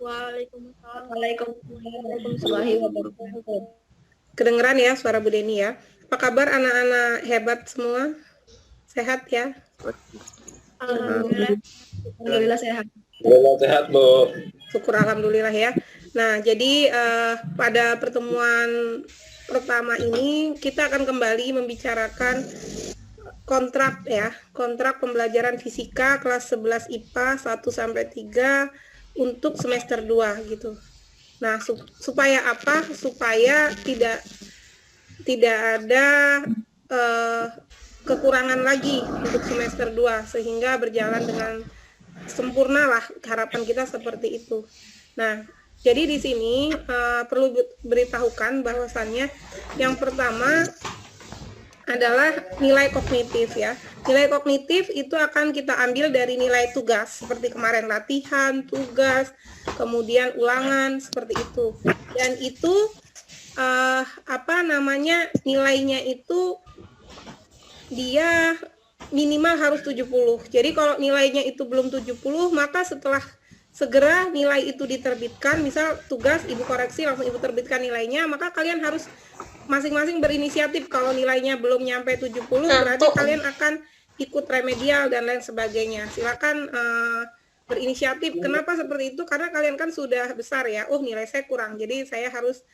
Waalaikumsalam. Waalaikumsalam warahmatullahi wabarakatuh. Kedengeran ya suara Bu Deni ya. Apa kabar anak-anak hebat semua? Sehat ya? Alhamdulillah. Alhamdulillah sehat. Alhamdulillah sehat, Bu. Syukur alhamdulillah ya. Nah, jadi pada pertemuan pertama ini kita akan kembali membicarakan kontrak ya, kontrak pembelajaran fisika kelas 11 IPA 1 sampai 3 untuk semester 2 gitu. Nah, supaya apa? Supaya tidak ada kekurangan lagi untuk semester 2 sehingga berjalan dengan sempurna lah, harapan kita seperti itu. Nah, jadi di sini perlu beritahukan bahwasannya yang pertama adalah nilai kognitif ya. Nilai kognitif itu akan kita ambil dari nilai tugas seperti kemarin latihan, tugas, kemudian ulangan seperti itu. Dan itu nilainya itu dia minimal harus 70. Jadi kalau nilainya itu belum 70, maka setelah segera nilai itu diterbitkan, misal tugas Ibu koreksi langsung Ibu terbitkan nilainya, maka kalian harus masing-masing berinisiatif. Kalau nilainya belum nyampe 70, berarti kalian akan ikut remedial dan lain sebagainya. Silakan berinisiatif. Kenapa seperti itu? Karena kalian kan sudah besar ya. Oh, nilai saya kurang, jadi saya harus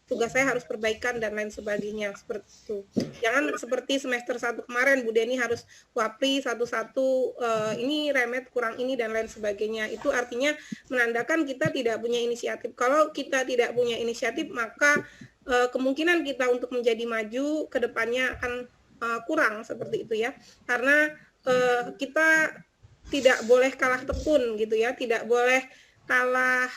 tugas saya harus perbaikan dan lain sebagainya, seperti itu. Jangan seperti semester 1 kemarin Bu Deni harus wapri satu-satu, ini remet kurang ini dan lain sebagainya. Itu artinya menandakan kita tidak punya inisiatif. Kalau kita tidak punya inisiatif, maka kemungkinan kita untuk menjadi maju ke depannya akan kurang seperti itu ya. Karena kita tidak boleh kalah tekun gitu ya, tidak boleh kalah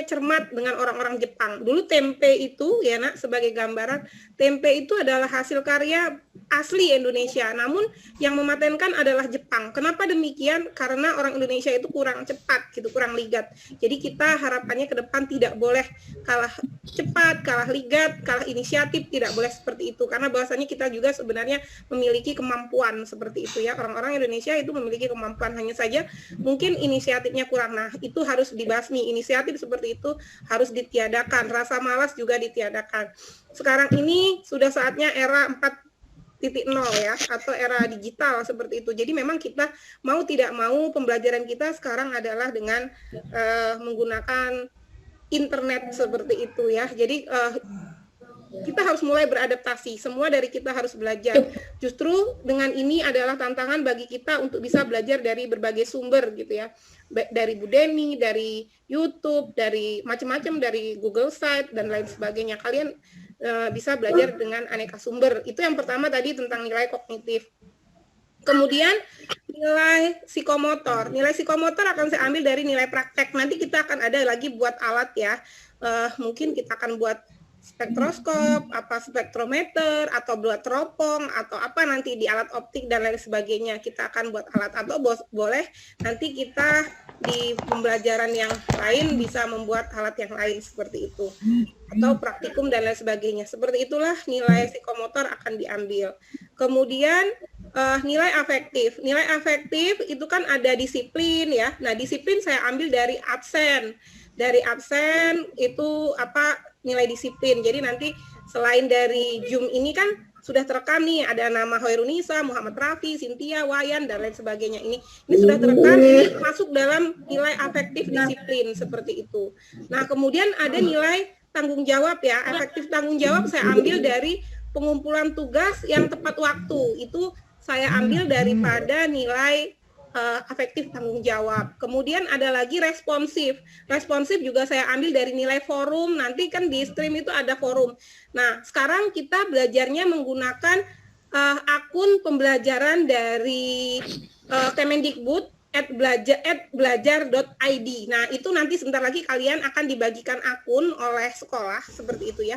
cermat dengan orang-orang Jepang. Dulu tempe itu ya Nak, sebagai gambaran, tempe itu adalah hasil karya asli Indonesia, namun yang mematenkan adalah Jepang. Kenapa demikian? Karena orang Indonesia itu kurang cepat gitu, kurang ligat. Jadi kita harapannya ke depan tidak boleh kalah cepat, kalah ligat, kalah inisiatif, tidak boleh seperti itu. Karena bahwasanya kita juga sebenarnya memiliki kemampuan seperti itu ya. Orang-orang Indonesia itu memiliki kemampuan, hanya saja mungkin inisiatifnya kurang. Nah, itu harus dibasmi. Inisiatif seperti itu harus ditiadakan. Rasa malas juga ditiadakan. Sekarang ini sudah saatnya era 4.0 ya, atau era digital seperti itu. Jadi memang kita mau tidak mau pembelajaran kita sekarang adalah dengan menggunakan internet seperti itu ya. Jadi kita harus mulai beradaptasi. Semua dari kita harus belajar. Justru dengan ini adalah tantangan bagi kita untuk bisa belajar dari berbagai sumber gitu ya. Dari Bu Deni, dari YouTube, dari macam-macam, dari Google Site dan lain sebagainya. Kalian bisa belajar dengan aneka sumber. Itu yang pertama tadi tentang nilai kognitif. Kemudian nilai psikomotor. Nilai psikomotor akan saya ambil dari nilai praktek. Nanti kita akan ada lagi buat alat ya. Mungkin kita akan buat spektroskop, spektrometer, atau buat teropong, atau apa nanti di alat optik dan lain sebagainya. Kita akan buat alat, atau boleh nanti kita di pembelajaran yang lain bisa membuat alat yang lain seperti itu. Atau praktikum dan lain sebagainya. Seperti itulah nilai psikomotor akan diambil. Kemudian nilai afektif. Nilai afektif itu kan ada disiplin ya. Nah, disiplin saya ambil dari absen. Dari absen itu nilai disiplin. Jadi nanti selain dari Zoom ini kan sudah terekam nih, ada nama Hoirunisa, Muhammad Rafi, Cynthia, Wayan dan lain sebagainya. Ini sudah terekam, ini masuk dalam nilai afektif disiplin seperti itu. Nah, kemudian ada nilai tanggung jawab ya. Efektif tanggung jawab saya ambil dari pengumpulan tugas yang tepat waktu. Itu saya ambil daripada nilai afektif tanggung jawab. Kemudian ada lagi responsif. Responsif juga saya ambil dari nilai forum. Nanti kan di stream itu ada forum. Nah, sekarang kita belajarnya menggunakan akun pembelajaran dari Kemendikbud @belajar.id. Nah, itu nanti sebentar lagi kalian akan dibagikan akun oleh sekolah seperti itu ya.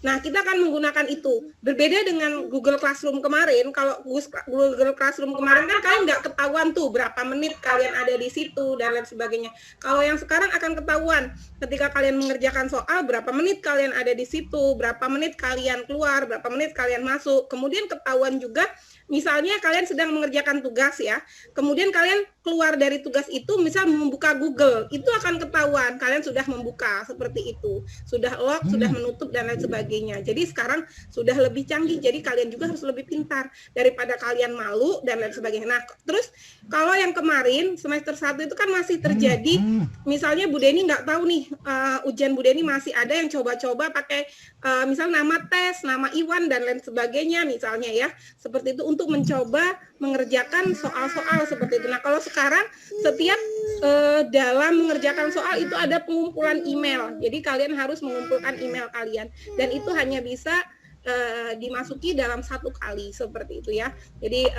Nah, kita akan menggunakan itu. Berbeda dengan Google Classroom kemarin, kalau Google Classroom kemarin kan kalian nggak ketahuan tuh berapa menit kalian ada di situ dan lain sebagainya. Kalau yang sekarang akan ketahuan ketika kalian mengerjakan soal, berapa menit kalian ada di situ, berapa menit kalian keluar, berapa menit kalian masuk. Kemudian ketahuan juga, misalnya kalian sedang mengerjakan tugas ya, kemudian kalian keluar dari tugas itu, misal membuka Google, itu akan ketahuan kalian sudah membuka seperti itu, sudah lock, sudah menutup dan lain sebagainya. Jadi sekarang sudah lebih canggih, jadi kalian juga harus lebih pintar daripada kalian malu dan lain sebagainya. Nah, terus kalau yang kemarin semester 1 itu kan masih terjadi, misalnya Bu Deni nggak tahu nih, ujian Bu Deni masih ada yang coba-coba pakai misal nama tes, nama Iwan dan lain sebagainya misalnya ya, seperti itu untuk mencoba mengerjakan soal-soal seperti itu. Nah, kalau sekarang setiap dalam mengerjakan soal itu ada pengumpulan email. Jadi kalian harus mengumpulkan email kalian dan itu hanya bisa dimasuki dalam 1 kali seperti itu ya. Jadi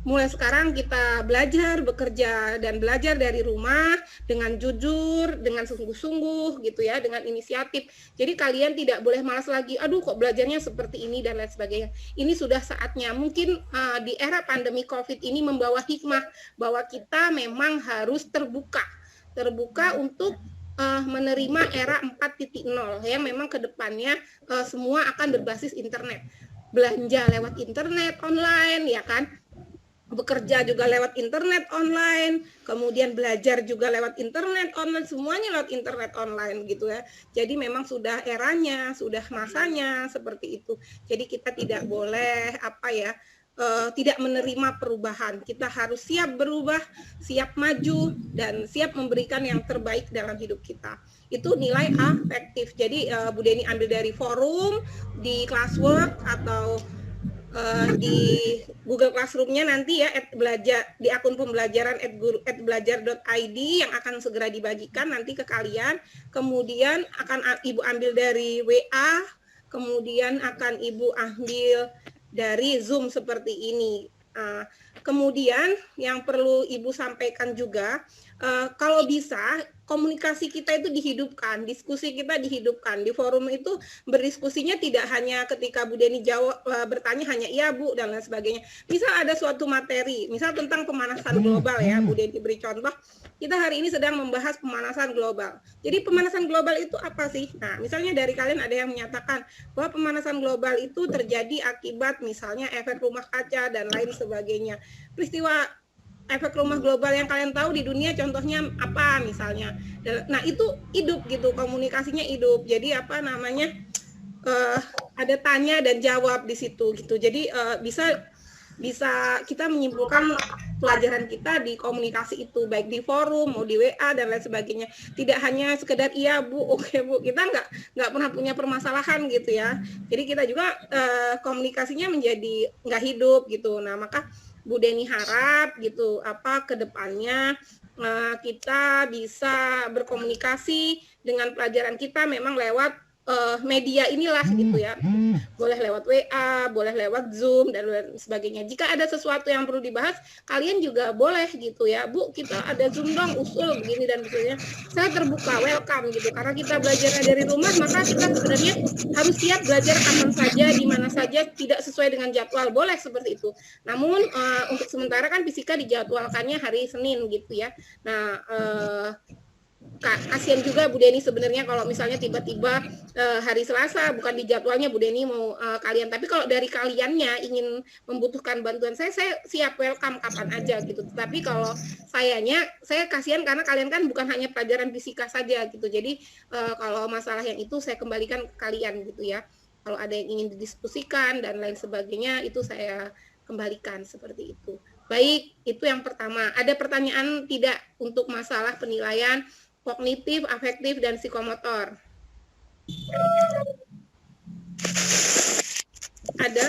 mulai sekarang kita belajar, bekerja dan belajar dari rumah dengan jujur, dengan sungguh-sungguh gitu ya, dengan inisiatif. Jadi kalian tidak boleh malas lagi, aduh kok belajarnya seperti ini dan lain sebagainya. Ini sudah saatnya. Mungkin di era pandemi COVID ini membawa hikmah bahwa kita memang harus terbuka untuk menerima era 4.0 ya. Memang kedepannya semua akan berbasis internet. Belanja lewat internet online ya kan, bekerja juga lewat internet online, kemudian belajar juga lewat internet online, semuanya lewat internet online gitu ya. Jadi memang sudah eranya, sudah masanya seperti itu. Jadi kita tidak boleh tidak menerima perubahan. Kita harus siap berubah, siap maju, dan siap memberikan yang terbaik dalam hidup kita. Itu nilai afektif. Jadi Bu Deni ambil dari forum, di classwork, atau di Google Classroom-nya nanti ya, belajar di akun pembelajaran @belajar.id yang akan segera dibagikan nanti ke kalian. Kemudian akan Ibu ambil dari WA, kemudian akan Ibu ambil dari Zoom seperti ini. Kemudian yang perlu Ibu sampaikan juga, kalau bisa komunikasi kita itu dihidupkan, diskusi kita dihidupkan. Di forum itu berdiskusinya tidak hanya ketika Bu Deni jawab, bertanya hanya iya Bu dan lain sebagainya. Misal ada suatu materi, misal tentang pemanasan global ya, Bu Deni beri contoh, kita hari ini sedang membahas pemanasan global. Jadi pemanasan global itu apa sih? Nah, misalnya dari kalian ada yang menyatakan bahwa pemanasan global itu terjadi akibat misalnya efek rumah kaca dan lain sebagainya. Peristiwa efek rumah global yang kalian tahu di dunia contohnya apa misalnya. Nah, itu hidup gitu, komunikasinya hidup. Jadi ada tanya dan jawab di situ gitu. Jadi bisa kita menyimpulkan pelajaran kita di komunikasi itu, baik di forum, mau di WA dan lain sebagainya. Tidak hanya sekedar iya Bu, oke Bu. Kita nggak pernah punya permasalahan gitu ya. Jadi kita juga komunikasinya menjadi nggak hidup gitu. Nah, maka Bu Deni harap gitu ke depannya kita bisa berkomunikasi dengan pelajaran kita memang lewat media inilah gitu ya. Boleh lewat WA, boleh lewat Zoom dan lain sebagainya. Jika ada sesuatu yang perlu dibahas, kalian juga boleh gitu ya. Bu, kita ada Zoom dong, usul begini dan begini. Saya terbuka, welcome gitu. Karena kita belajarnya dari rumah, maka kita sebenarnya harus siap belajar kapan saja, di mana saja, tidak sesuai dengan jadwal. Boleh seperti itu. Namun untuk sementara kan fisika dijadwalkannya hari Senin gitu ya. Nah, kasihan juga Bu Deni sebenarnya kalau misalnya tiba-tiba hari Selasa bukan di jadwalnya Bu Deni mau kalian, tapi kalau dari kaliannya ingin membutuhkan bantuan saya siap welcome kapan aja gitu. Tapi kalau saya kasihan karena kalian kan bukan hanya pelajaran fisika saja gitu. Jadi kalau masalah yang itu saya kembalikan ke kalian gitu ya. Kalau ada yang ingin didiskusikan dan lain sebagainya itu saya kembalikan seperti itu. Baik, itu yang pertama. Ada pertanyaan tidak untuk masalah penilaian kognitif, afektif, dan psikomotor? Ada?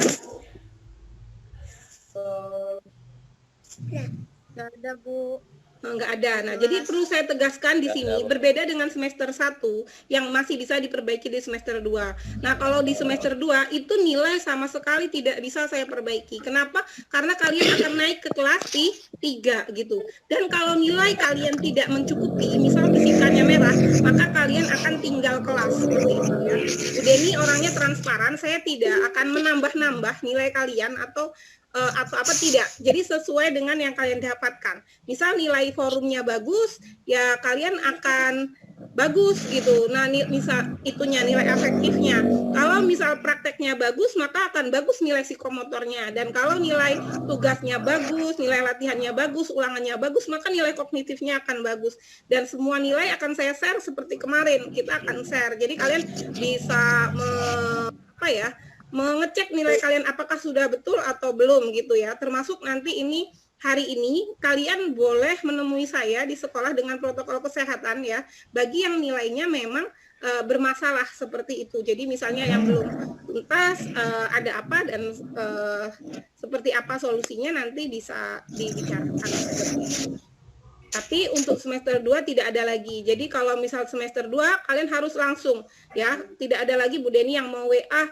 Nggak ada Bu. Nggak ada. Nah, jadi perlu saya tegaskan di sini, berbeda dengan semester 1 yang masih bisa diperbaiki di semester 2. Nah, kalau di semester 2 itu nilai sama sekali tidak bisa saya perbaiki. Kenapa? Karena kalian akan naik ke kelas 3 gitu. Dan kalau nilai kalian tidak mencukupi, misal fisikannya merah, maka kalian akan tinggal kelas seperti itu ya. Bu Deni orangnya transparan, saya tidak akan menambah-nambah nilai kalian atau apa tidak. Jadi sesuai dengan yang kalian dapatkan. Misal nilai forumnya bagus, ya kalian akan bagus gitu. Nah, misal itunya nilai efektifnya. Kalau misal prakteknya bagus, maka akan bagus nilai psikomotornya. Dan kalau nilai tugasnya bagus, nilai latihannya bagus, ulangannya bagus, maka nilai kognitifnya akan bagus. Dan semua nilai akan saya share seperti kemarin. Kita akan share. Jadi kalian bisa mengecek nilai kalian apakah sudah betul atau belum gitu ya. Termasuk nanti ini hari ini kalian boleh menemui saya di sekolah dengan protokol kesehatan ya. Bagi yang nilainya memang bermasalah seperti itu. Jadi misalnya yang belum tuntas ada apa dan seperti apa solusinya nanti bisa dibicarakan seperti itu. Tapi untuk semester 2 tidak ada lagi. Jadi kalau misal semester 2 kalian harus langsung ya. Tidak ada lagi Bu Deni yang mau WA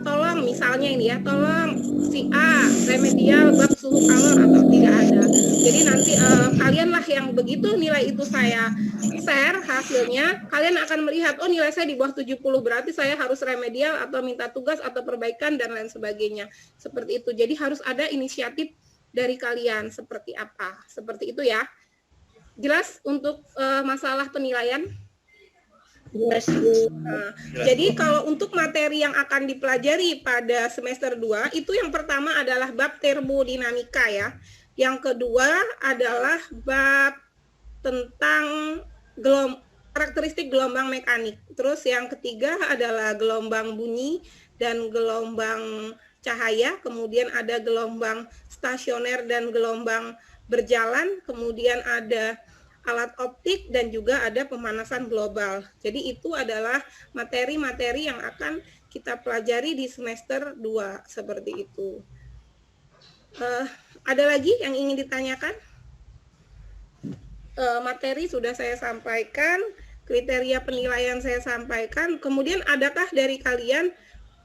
tolong misalnya ini ya, tolong si A remedial bab suhu kalor atau tidak ada. Jadi nanti kalianlah yang begitu nilai itu saya share hasilnya, kalian akan melihat oh nilai saya di bawah 70 berarti saya harus remedial atau minta tugas atau perbaikan dan lain sebagainya. Seperti itu. Jadi harus ada inisiatif dari kalian seperti apa. Seperti itu ya. Jelas untuk masalah penilaian? Jelas. Jadi kalau untuk materi yang akan dipelajari pada semester 2, itu yang pertama adalah bab termodinamika ya. Yang kedua adalah bab tentang karakteristik gelombang mekanik. Terus yang ketiga adalah gelombang bunyi dan gelombang cahaya. Kemudian ada gelombang stasioner dan gelombang berjalan, kemudian ada alat optik dan juga ada pemanasan global. Jadi itu adalah materi-materi yang akan kita pelajari di semester 2 seperti itu. Ada lagi yang ingin ditanyakan? Materi sudah saya sampaikan, kriteria penilaian saya sampaikan. Kemudian adakah dari kalian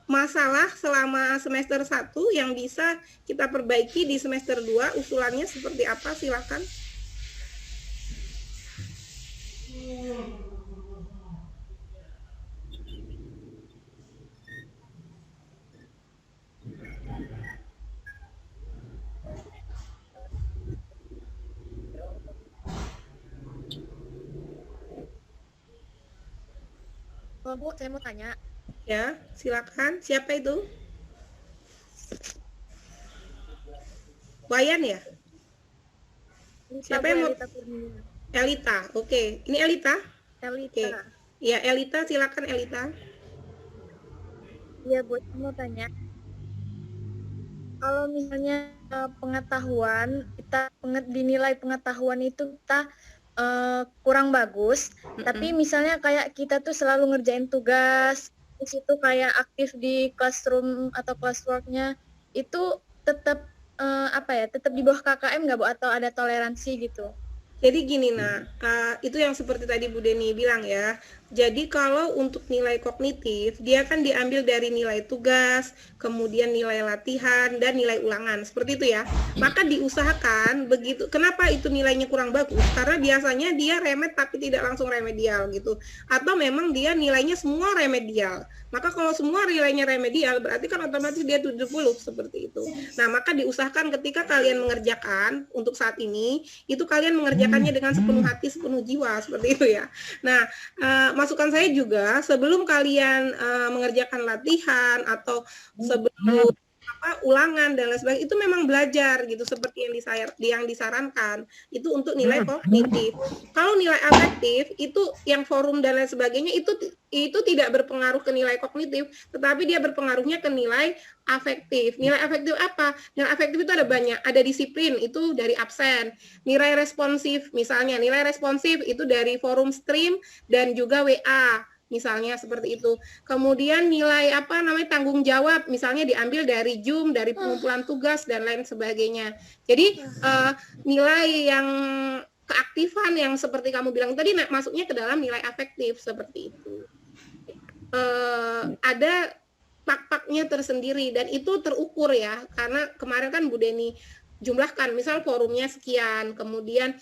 masalah selama semester 1 yang bisa kita perbaiki di semester 2, usulannya seperti apa? Silakan. Bu, saya mau tanya. Ya, silakan. Siapa itu? Wayan ya? Siapa yang mau? Elita. Oke. Ini Elita? Elita. Oke. Ya, Elita, silakan Elita. Iya, Bu, saya mau tanya. Kalau misalnya pengetahuan, kita dinilai pengetahuan itu kita kurang bagus, tapi misalnya kayak kita tuh selalu ngerjain tugas, di situ kayak aktif di classroom atau classwork-nya, itu tetap tetap di bawah KKM nggak Bu, atau ada toleransi gitu? Jadi gini itu yang seperti tadi Bu Deni bilang ya. Jadi kalau untuk nilai kognitif, dia kan diambil dari nilai tugas, kemudian nilai latihan, dan nilai ulangan. Seperti itu ya. Maka diusahakan begitu. Kenapa itu nilainya kurang bagus? Karena biasanya dia remed tapi tidak langsung remedial gitu. Atau memang dia nilainya semua remedial. Maka kalau semua nilainya remedial, berarti kan otomatis dia 70 seperti itu. Nah, maka diusahakan ketika kalian mengerjakan untuk saat ini, itu kalian mengerjakannya dengan sepenuh hati, sepenuh jiwa, seperti itu ya. Nah, masukan saya juga sebelum kalian mengerjakan latihan atau sebelum ulangan dan lain sebagainya, itu memang belajar gitu seperti yang disarankan itu untuk nilai kognitif. Kalau nilai afektif itu yang forum dan lain sebagainya itu tidak berpengaruh ke nilai kognitif, tetapi dia berpengaruhnya ke nilai afektif. Nilai afektif apa? Nilai afektif itu ada banyak, ada disiplin itu dari absen. Nilai responsif misalnya, nilai responsif itu dari forum stream dan juga WA. Misalnya seperti itu. Kemudian nilai tanggung jawab misalnya diambil dari Zoom, dari pengumpulan tugas dan lain sebagainya. Jadi nilai yang keaktifan yang seperti kamu bilang tadi masuknya ke dalam nilai afektif seperti itu. Ada pak-paknya tersendiri dan itu terukur ya, karena kemarin kan Bu Deni jumlahkan, misal forumnya sekian, kemudian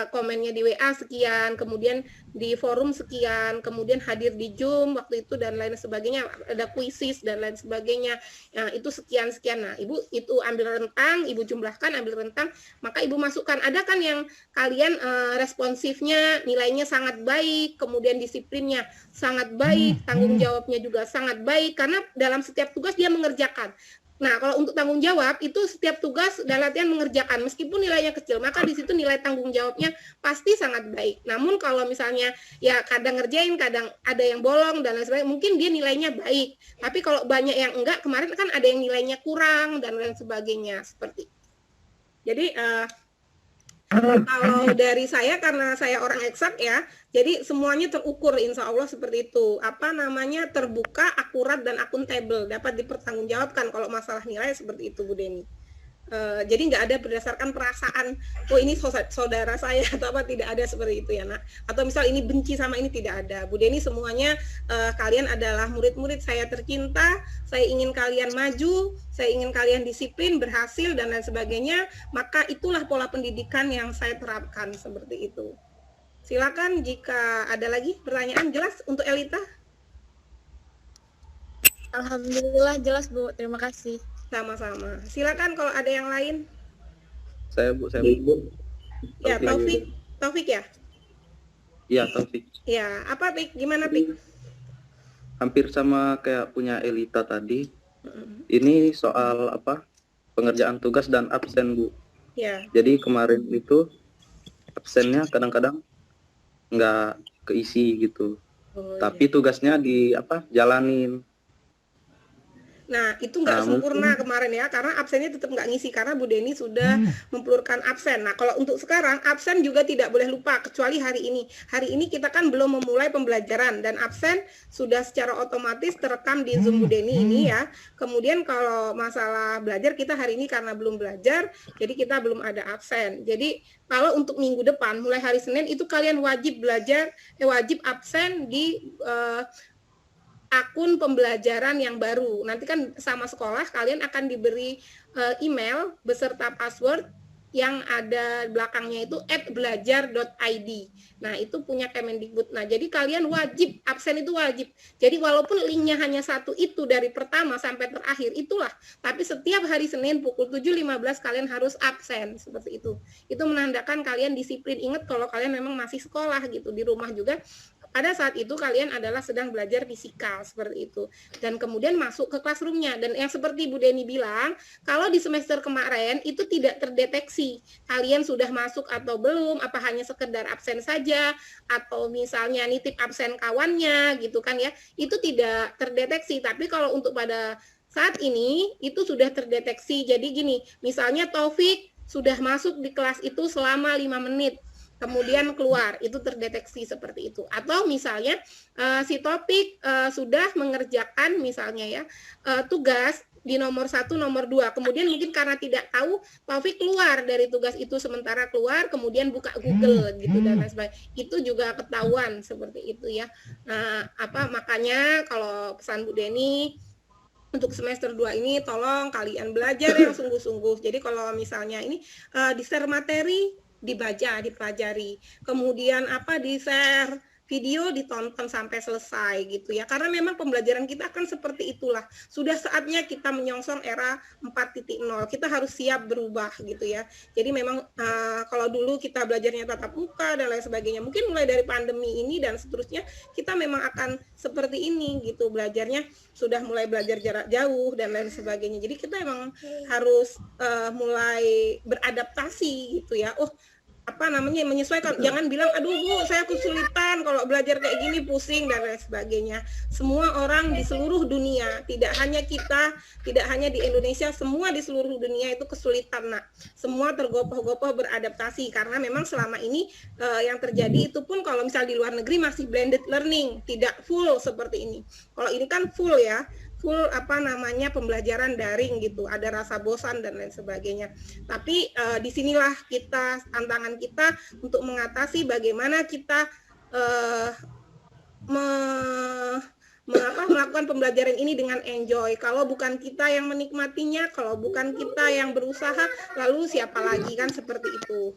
komennya di WA sekian, kemudian di forum sekian, kemudian hadir di Zoom waktu itu dan lain sebagainya, ada kuisis dan lain sebagainya, nah, itu sekian-sekian. Nah, Ibu itu ambil rentang, Ibu jumlahkan, ambil rentang, maka Ibu masukkan. Ada kan yang kalian responsifnya nilainya sangat baik, kemudian disiplinnya sangat baik, tanggung jawabnya juga sangat baik, karena dalam setiap tugas dia mengerjakan. Nah, kalau untuk tanggung jawab, itu setiap tugas dan latihan mengerjakan, meskipun nilainya kecil, maka di situ nilai tanggung jawabnya pasti sangat baik. Namun kalau misalnya, ya kadang ngerjain, kadang ada yang bolong, dan lain sebagainya, mungkin dia nilainya baik. Tapi kalau banyak yang enggak, kemarin kan ada yang nilainya kurang, dan lain sebagainya, seperti itu. Jadi, kalau dari saya, karena saya orang eksak ya, jadi semuanya terukur insya Allah seperti itu. Apa namanya, terbuka, akurat, dan akuntabel, dapat dipertanggungjawabkan kalau masalah nilai seperti itu Bu Deni. Jadi nggak ada berdasarkan perasaan, oh ini saudara saya atau apa, tidak ada seperti itu ya nak. Atau misal ini benci sama ini, tidak ada. Bu Deni semuanya kalian adalah murid-murid saya tercinta, saya ingin kalian maju, saya ingin kalian disiplin, berhasil dan lain sebagainya, maka itulah pola pendidikan yang saya terapkan seperti itu. Silakan jika ada lagi pertanyaan. Jelas untuk Elita? Alhamdulillah jelas Bu, terima kasih. Sama-sama. Silakan kalau ada yang lain. Saya Bu. Ya, Taufik ya? Iya, Taufik. Ya, apa Pik? Gimana Pik? Hampir sama kayak punya Elita tadi. Ini soal apa? Pengerjaan tugas dan absen, Bu. Ya. Jadi kemarin itu absennya kadang-kadang nggak keisi gitu. Tapi tugasnya jalanin. Nah, itu nggak sempurna kemarin ya, karena absennya tetap nggak ngisi, karena Bu Deni sudah mempelurkan absen. Nah, kalau untuk sekarang, absen juga tidak boleh lupa, kecuali hari ini. Hari ini kita kan belum memulai pembelajaran, dan absen sudah secara otomatis terekam di Zoom Bu Deni ini ya. Kemudian kalau masalah belajar, kita hari ini karena belum belajar, jadi kita belum ada absen. Jadi, kalau untuk minggu depan, mulai hari Senin, itu kalian wajib belajar, wajib absen di akun pembelajaran yang baru. Nanti kan sama sekolah kalian akan diberi email beserta password yang ada belakangnya itu @belajar.id. Nah, itu punya Kemendikbud. Nah, jadi kalian wajib, absen itu wajib. Jadi walaupun linknya hanya satu itu dari pertama sampai terakhir, itulah. Tapi setiap hari Senin pukul 7.15 kalian harus absen, seperti itu. Itu menandakan kalian disiplin. Ingat kalau kalian memang masih sekolah gitu, di rumah juga. Pada saat itu kalian adalah sedang belajar fisikal seperti itu, dan kemudian masuk ke classroom-nya. Dan yang seperti Bu Deni bilang, kalau di semester kemarin itu tidak terdeteksi kalian sudah masuk atau belum, apa hanya sekedar absen saja, atau misalnya nitip absen kawannya gitu kan ya, itu tidak terdeteksi. Tapi kalau untuk pada saat ini itu sudah terdeteksi. Jadi gini, misalnya Taufik sudah masuk di kelas itu selama 5 menit, kemudian keluar, itu terdeteksi seperti itu. Atau misalnya si Topik sudah mengerjakan misalnya ya tugas di nomor 1, nomor 2, kemudian mungkin karena tidak tahu, Taufik keluar dari tugas itu, sementara keluar kemudian buka Google gitu dan lain sebagainya, itu juga ketahuan seperti itu ya. Nah, makanya kalau pesan Bu Deni untuk semester 2 ini tolong kalian belajar yang sungguh-sungguh. Jadi kalau misalnya ini di-share materi, dibaca, dipelajari, kemudian di-share video, ditonton sampai selesai gitu ya, karena memang pembelajaran kita akan seperti itulah. Sudah saatnya kita menyongsong era 4.0, kita harus siap berubah gitu ya. Jadi memang kalau dulu kita belajarnya tatap muka dan lain sebagainya, mungkin mulai dari pandemi ini dan seterusnya kita memang akan seperti ini gitu, belajarnya sudah mulai belajar jarak jauh dan lain sebagainya. Jadi kita memang harus mulai beradaptasi gitu ya. Menyesuaikan. Jangan bilang, aduh Bu, saya kesulitan kalau belajar kayak gini, pusing dan lain sebagainya. Semua orang di seluruh dunia, tidak hanya kita, tidak hanya di Indonesia, semua di seluruh dunia itu kesulitan nak. Semua tergopoh-gopoh beradaptasi, karena memang selama ini yang terjadi itu pun kalau misal di luar negeri masih blended learning, tidak full seperti ini. Kalau ini kan full ya. full pembelajaran daring gitu, ada rasa bosan dan lain sebagainya. Tapi disinilah tantangan kita untuk mengatasi bagaimana kita melakukan pembelajaran ini dengan enjoy. Kalau bukan kita yang menikmatinya, kalau bukan kita yang berusaha, lalu siapa lagi, kan seperti itu.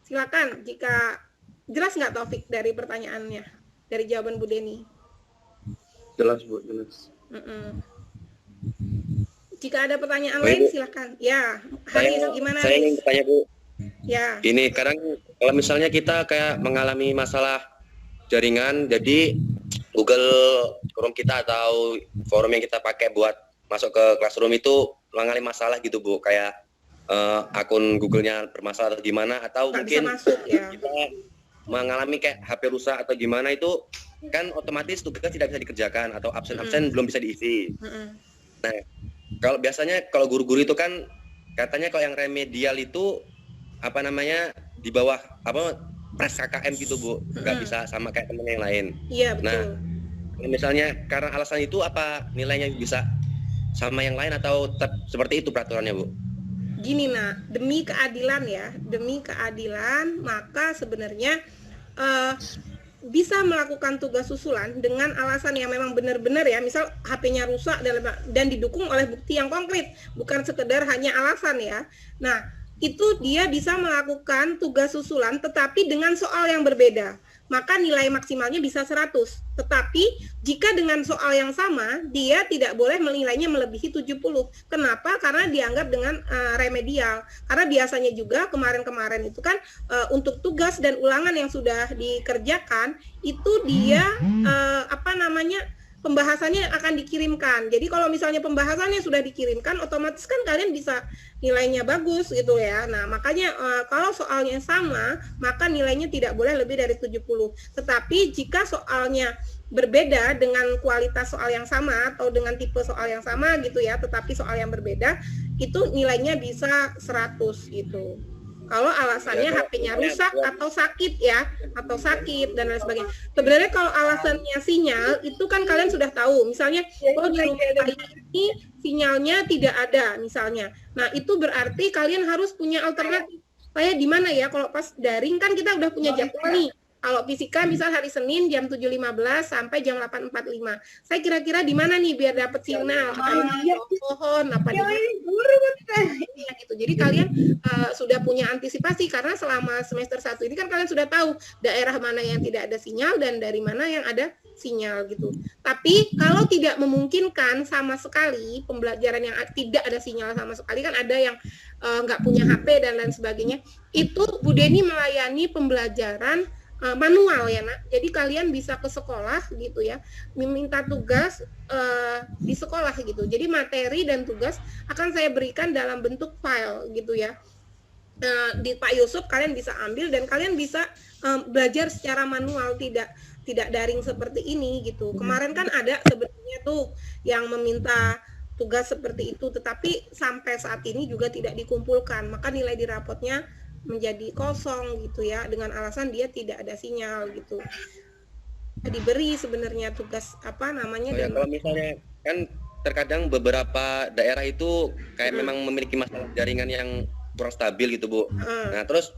Silakan jika jelas nggak Taufik dari pertanyaannya, dari jawaban Bu Deni. Jelas Bu, jelas. Jika ada pertanyaan lain silakan. Ya, Haris gimana? Saya ingin bertanya Bu. Ya. Ini kadang kalau misalnya kita kayak mengalami masalah jaringan, jadi Google Chrome kita atau forum yang kita pakai buat masuk ke Classroom itu mengalami masalah gitu Bu, kayak akun Google-nya bermasalah atau gimana, atau nggak mungkin bisa masuk, ya. kita mengalami kayak HP rusak atau gimana, itu kan otomatis tugas tidak bisa dikerjakan atau absen-absen belum bisa diisi. Nah, kalau biasanya kalau guru-guru itu kan katanya kalau yang remedial itu di bawah pres KKM gitu Bu, nggak bisa sama kayak temen yang lain. Iya, betul. Nah, kalau misalnya karena alasan itu apa nilainya bisa sama yang lain atau tetap seperti itu peraturannya Bu? Gini demi keadilan maka sebenarnya bisa melakukan tugas susulan dengan alasan yang memang benar-benar ya, misal HP-nya rusak dan didukung oleh bukti yang konkret, bukan sekedar hanya alasan ya. Nah, itu dia bisa melakukan tugas susulan tetapi dengan soal yang berbeda, maka nilai maksimalnya bisa 100. Tetapi jika dengan soal yang sama, dia tidak boleh nilainya melebihi 70. Kenapa? Karena dianggap dengan remedial. Karena biasanya juga kemarin-kemarin itu kan untuk tugas dan ulangan yang sudah dikerjakan, itu dia pembahasannya akan dikirimkan. Jadi kalau misalnya pembahasannya sudah dikirimkan, otomatis kan kalian bisa nilainya bagus gitu ya. Nah, makanya kalau soalnya sama, maka nilainya tidak boleh lebih dari 70. Tetapi jika soalnya berbeda dengan kualitas soal yang sama atau dengan tipe soal yang sama gitu ya, tetapi soal yang berbeda, itu nilainya bisa 100 gitu. Kalau alasannya HP-nya rusak atau sakit ya, atau sakit dan lain sebagainya. Sebenarnya kalau alasannya sinyal, itu kan kalian sudah tahu. Misalnya, di rumah ini sinyalnya tidak ada misalnya. Nah, itu berarti kalian harus punya alternatif. Saya di mana ya? Kalau pas daring kan kita udah punya jadwal nih. Kalau fisika misal hari Senin jam 7.15 sampai jam 8.45. Saya kira-kira di mana nih biar dapat sinyal? Pohon apa di gitu. Jadi kalian sudah punya antisipasi karena selama semester 1 ini kan kalian sudah tahu daerah mana yang tidak ada sinyal dan dari mana yang ada sinyal gitu. Tapi kalau tidak memungkinkan sama sekali pembelajaran yang tidak ada sinyal sama sekali, kan ada yang nggak punya HP dan lain sebagainya, itu Bu Deni melayani pembelajaran manual ya Nak. Jadi kalian bisa ke sekolah gitu ya, meminta tugas di sekolah gitu. Jadi materi dan tugas akan saya berikan dalam bentuk file gitu ya. Di Pak Yusuf kalian bisa ambil dan kalian bisa belajar secara manual, tidak daring seperti ini gitu. Kemarin kan ada sebenarnya tuh yang meminta tugas seperti itu, tetapi sampai saat ini juga tidak dikumpulkan, maka nilai di rapotnya menjadi kosong gitu ya, dengan alasan dia tidak ada sinyal gitu. Diberi sebenarnya tugas Kalau misalnya kan terkadang beberapa daerah itu kayak memang memiliki masalah jaringan yang kurang stabil gitu Bu. Nah terus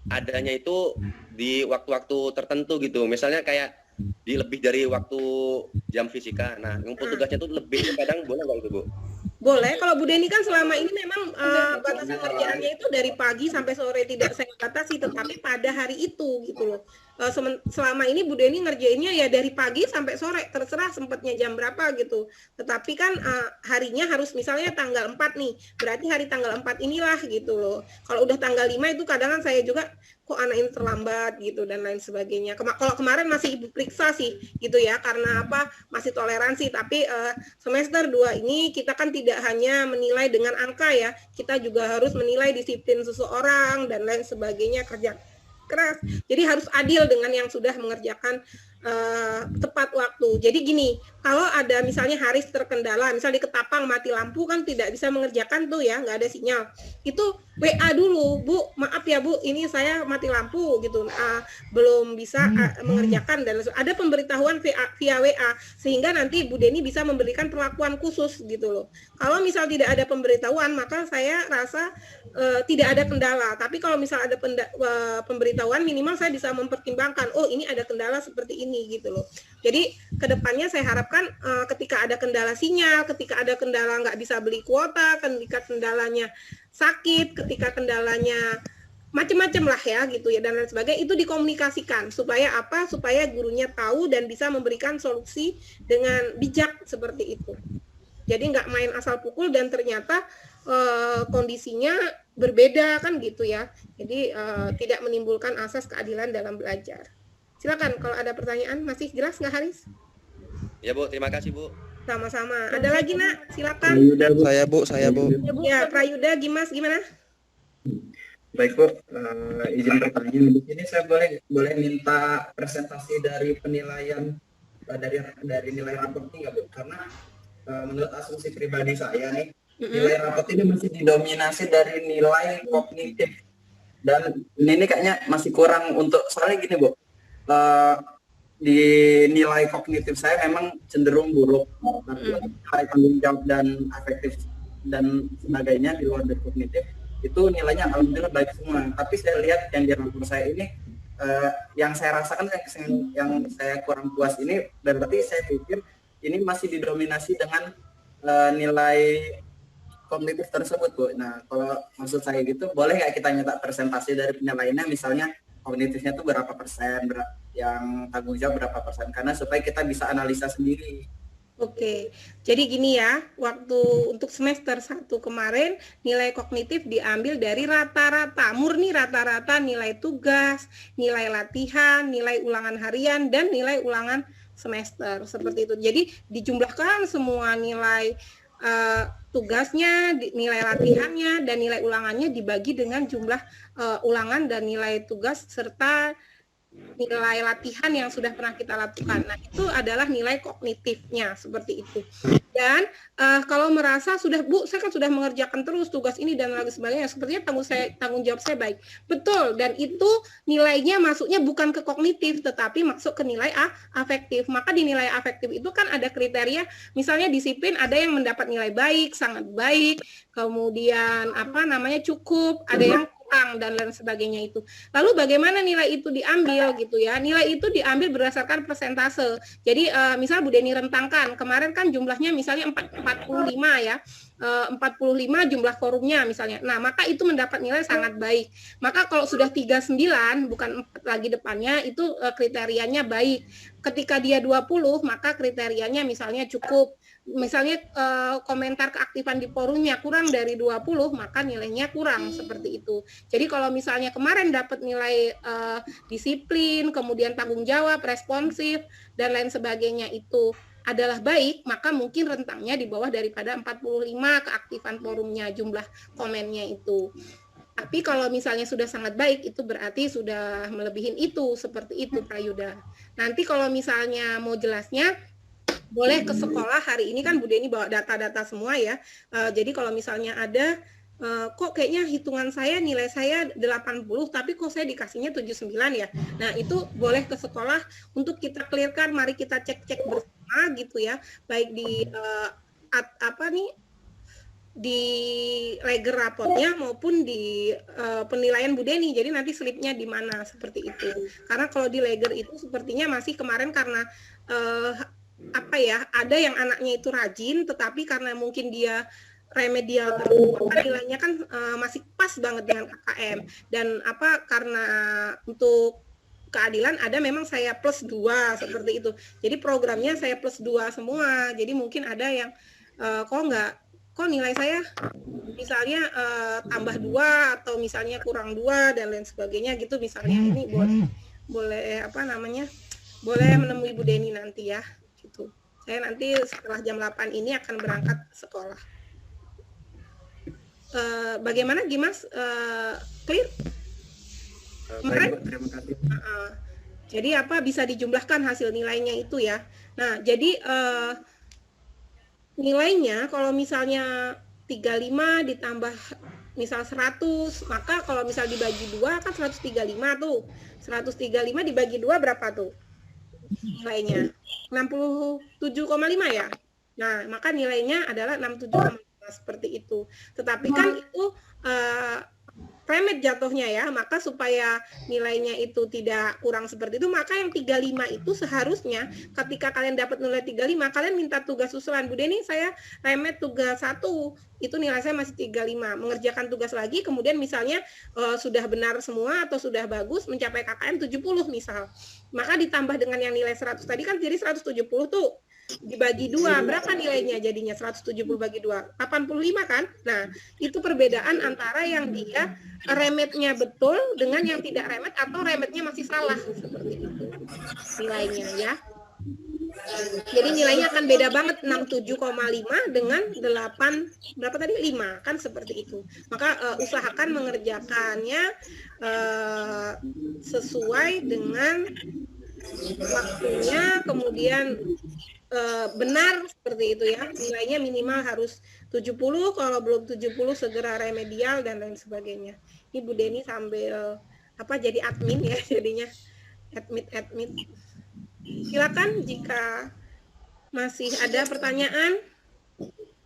adanya itu di waktu-waktu tertentu gitu, misalnya kayak di lebih dari waktu jam fisika. Nah ngumpul tugasnya itu lebih, kadang boleh nggak itu Bu? Boleh. Kalau Bu Deni kan selama ini memang batasan kerjaannya itu dari pagi sampai sore, tidak saya batasi, tetapi pada hari itu gitu loh. Selama ini Bu Deni ngerjainnya ya dari pagi sampai sore, terserah sempatnya jam berapa gitu. Tetapi kan harinya harus misalnya tanggal 4 nih, berarti hari tanggal 4 inilah gitu loh. Kalau udah tanggal 5 itu kadang kan saya juga kok anak ini terlambat gitu dan lain sebagainya. Kalau kemarin masih Ibu periksa sih gitu ya, karena masih toleransi, tapi semester 2 ini kita kan tidak hanya menilai dengan angka ya, kita juga harus menilai disiplin seseorang dan lain sebagainya, kerja keras. Jadi harus adil dengan yang sudah mengerjakan tepat waktu. Jadi gini, kalau ada misalnya Haris terkendala, misal di Ketapang mati lampu kan tidak bisa mengerjakan tuh ya, nggak ada sinyal. Itu WA dulu, Bu, maaf ya Bu, ini saya mati lampu gitu, belum bisa mengerjakan, dan ada pemberitahuan via WA, sehingga nanti Bu Deni bisa memberikan perlakuan khusus gitu loh. Kalau misal tidak ada pemberitahuan, maka saya rasa tidak ada kendala. Tapi kalau misal ada pemberitahuan, minimal saya bisa mempertimbangkan, oh ini ada kendala seperti ini gitu loh. Jadi kedepannya saya harapkan ketika ada kendala sinyal, ketika ada kendala nggak bisa beli kuota, ketika kendalanya sakit, ketika kendalanya macam-macam lah ya gitu ya, dan lain sebagainya, itu dikomunikasikan supaya apa? Supaya gurunya tahu dan bisa memberikan solusi dengan bijak seperti itu. Jadi nggak main asal pukul dan ternyata kondisinya berbeda kan gitu ya. Jadi tidak menimbulkan asas keadilan dalam belajar. Silakan kalau ada pertanyaan. Masih jelas nggak Haris? Ya Bu, terima kasih Bu. Sama-sama. Ada lagi nak? Silakan. Saya Bu. Ya, Prayuda, gimana? Baik Bu, izin pertanyaan. Di sini saya boleh minta presentasi dari penilaian dari nilai raport ini nggak Bu? Karena menurut asumsi pribadi saya nih, nilai raport ini masih didominasi dari nilai kognitif, dan ini kayaknya masih kurang untuk, soalnya gini Bu, di nilai kognitif saya memang cenderung buruk, tapi nilai tanggung jawab dan afektif dan sebagainya di luar dari kognitif itu nilainya alhamdulillah baik semua. Tapi saya lihat yang di rapor saya ini, yang saya rasakan yang saya kurang puas ini, berarti saya pikir ini masih didominasi dengan nilai kognitif tersebut Bu. Nah kalau maksud saya gitu, boleh nggak kita minta presentasi dari penilaiannya, misalnya kognitifnya itu berapa persen, yang tanggung jawab berapa persen, karena supaya kita bisa analisa sendiri. Oke, jadi gini ya, waktu untuk semester 1 kemarin nilai kognitif diambil dari rata-rata, murni rata-rata nilai tugas, nilai latihan, nilai ulangan harian, dan nilai ulangan semester, seperti itu. Jadi dijumlahkan semua nilai tugasnya, nilai latihannya, dan nilai ulangannya dibagi dengan jumlah ulangan dan nilai tugas serta nilai latihan yang sudah pernah kita lakukan. Nah, itu adalah nilai kognitifnya, seperti itu. Dan kalau merasa sudah, Bu, saya kan sudah mengerjakan terus tugas ini dan lain sebagainya, sepertinya tanggung jawab saya baik. Betul, dan itu nilainya masuknya bukan ke kognitif, tetapi masuk ke nilai afektif. Maka di nilai afektif itu kan ada kriteria, misalnya disiplin ada yang mendapat nilai baik, sangat baik, kemudian cukup, ada yang kurang, dan lain sebagainya itu. Lalu bagaimana nilai itu diambil gitu ya? Nilai itu diambil berdasarkan persentase. Jadi misal Bu Deni rentangkan, kemarin kan jumlahnya misalnya 45 ya. 45 jumlah forumnya misalnya. Nah, maka itu mendapat nilai sangat baik. Maka kalau sudah 39 bukan 4 lagi depannya, itu kriterianya baik. Ketika dia 20, maka kriterianya misalnya cukup. Misalnya komentar keaktifan di forumnya kurang dari 20, maka nilainya kurang, seperti itu. Jadi kalau misalnya kemarin dapat nilai disiplin, kemudian tanggung jawab, responsif, dan lain sebagainya itu adalah baik, maka mungkin rentangnya di bawah daripada 45 keaktifan forumnya, jumlah komennya itu. Tapi kalau misalnya sudah sangat baik, itu berarti sudah melebihin itu, seperti itu Prayuda. Nanti kalau misalnya mau jelasnya, boleh ke sekolah. Hari ini kan Bu Deni bawa data-data semua ya. Jadi kalau misalnya ada, kok kayaknya hitungan saya, nilai saya 80, tapi kok saya dikasihnya 79 ya. Nah itu boleh ke sekolah untuk kita clearkan, mari kita cek-cek bersama gitu ya. Baik di di leger raportnya maupun di penilaian Bu Deni. Jadi nanti slipnya di mana, seperti itu. Karena kalau di leger itu sepertinya masih kemarin karena ada yang anaknya itu rajin, tetapi karena mungkin dia remedial terus, nilainya kan masih pas banget dengan KKM. Dan karena untuk keadilan ada memang saya plus 2, seperti itu. Jadi programnya saya plus 2 semua. Jadi mungkin ada yang kok nilai saya misalnya tambah 2 atau misalnya kurang 2 dan lain sebagainya gitu misalnya. Ini boleh boleh menemui Bu Deni nanti ya gitu. Saya nanti setelah jam 8 ini akan berangkat sekolah. Bagaimana Gimas? Clear? Baik, terima kasih. Jadi apa bisa dijumlahkan hasil nilainya itu ya. Nah, jadi nilainya kalau misalnya 35 ditambah misal 100, maka kalau misal dibagi 2 kan 135 tuh. 135 dibagi 2 berapa tuh? Nilainya 67,5 ya. Nah, maka nilainya adalah 67,5 seperti itu. Tetapi kan itu remet jatuhnya ya, maka supaya nilainya itu tidak kurang seperti itu, maka yang 35 itu seharusnya ketika kalian dapat nilai 35, kalian minta tugas susulan. Bu Deni, saya remet tugas 1, itu nilai saya masih 35. Mengerjakan tugas lagi, kemudian misalnya sudah benar semua atau sudah bagus, mencapai KKM 70 misal. Maka ditambah dengan yang nilai 100 tadi kan jadi 170 tuh. Dibagi 2, berapa nilainya jadinya? 170 bagi 2, 85 kan? Nah, itu perbedaan antara yang dia remetnya betul dengan yang tidak remet atau remetnya masih salah, seperti itu nilainya ya. Jadi nilainya akan beda banget, 67,5 dengan 8, berapa tadi? 5, kan seperti itu. Maka usahakan mengerjakannya sesuai dengan waktunya, kemudian benar seperti itu ya. Nilainya minimal harus 70, kalau belum 70 segera remedial dan lain sebagainya. Ini Bu Deni sambil jadi admin ya, jadinya admit. Silakan jika masih ada pertanyaan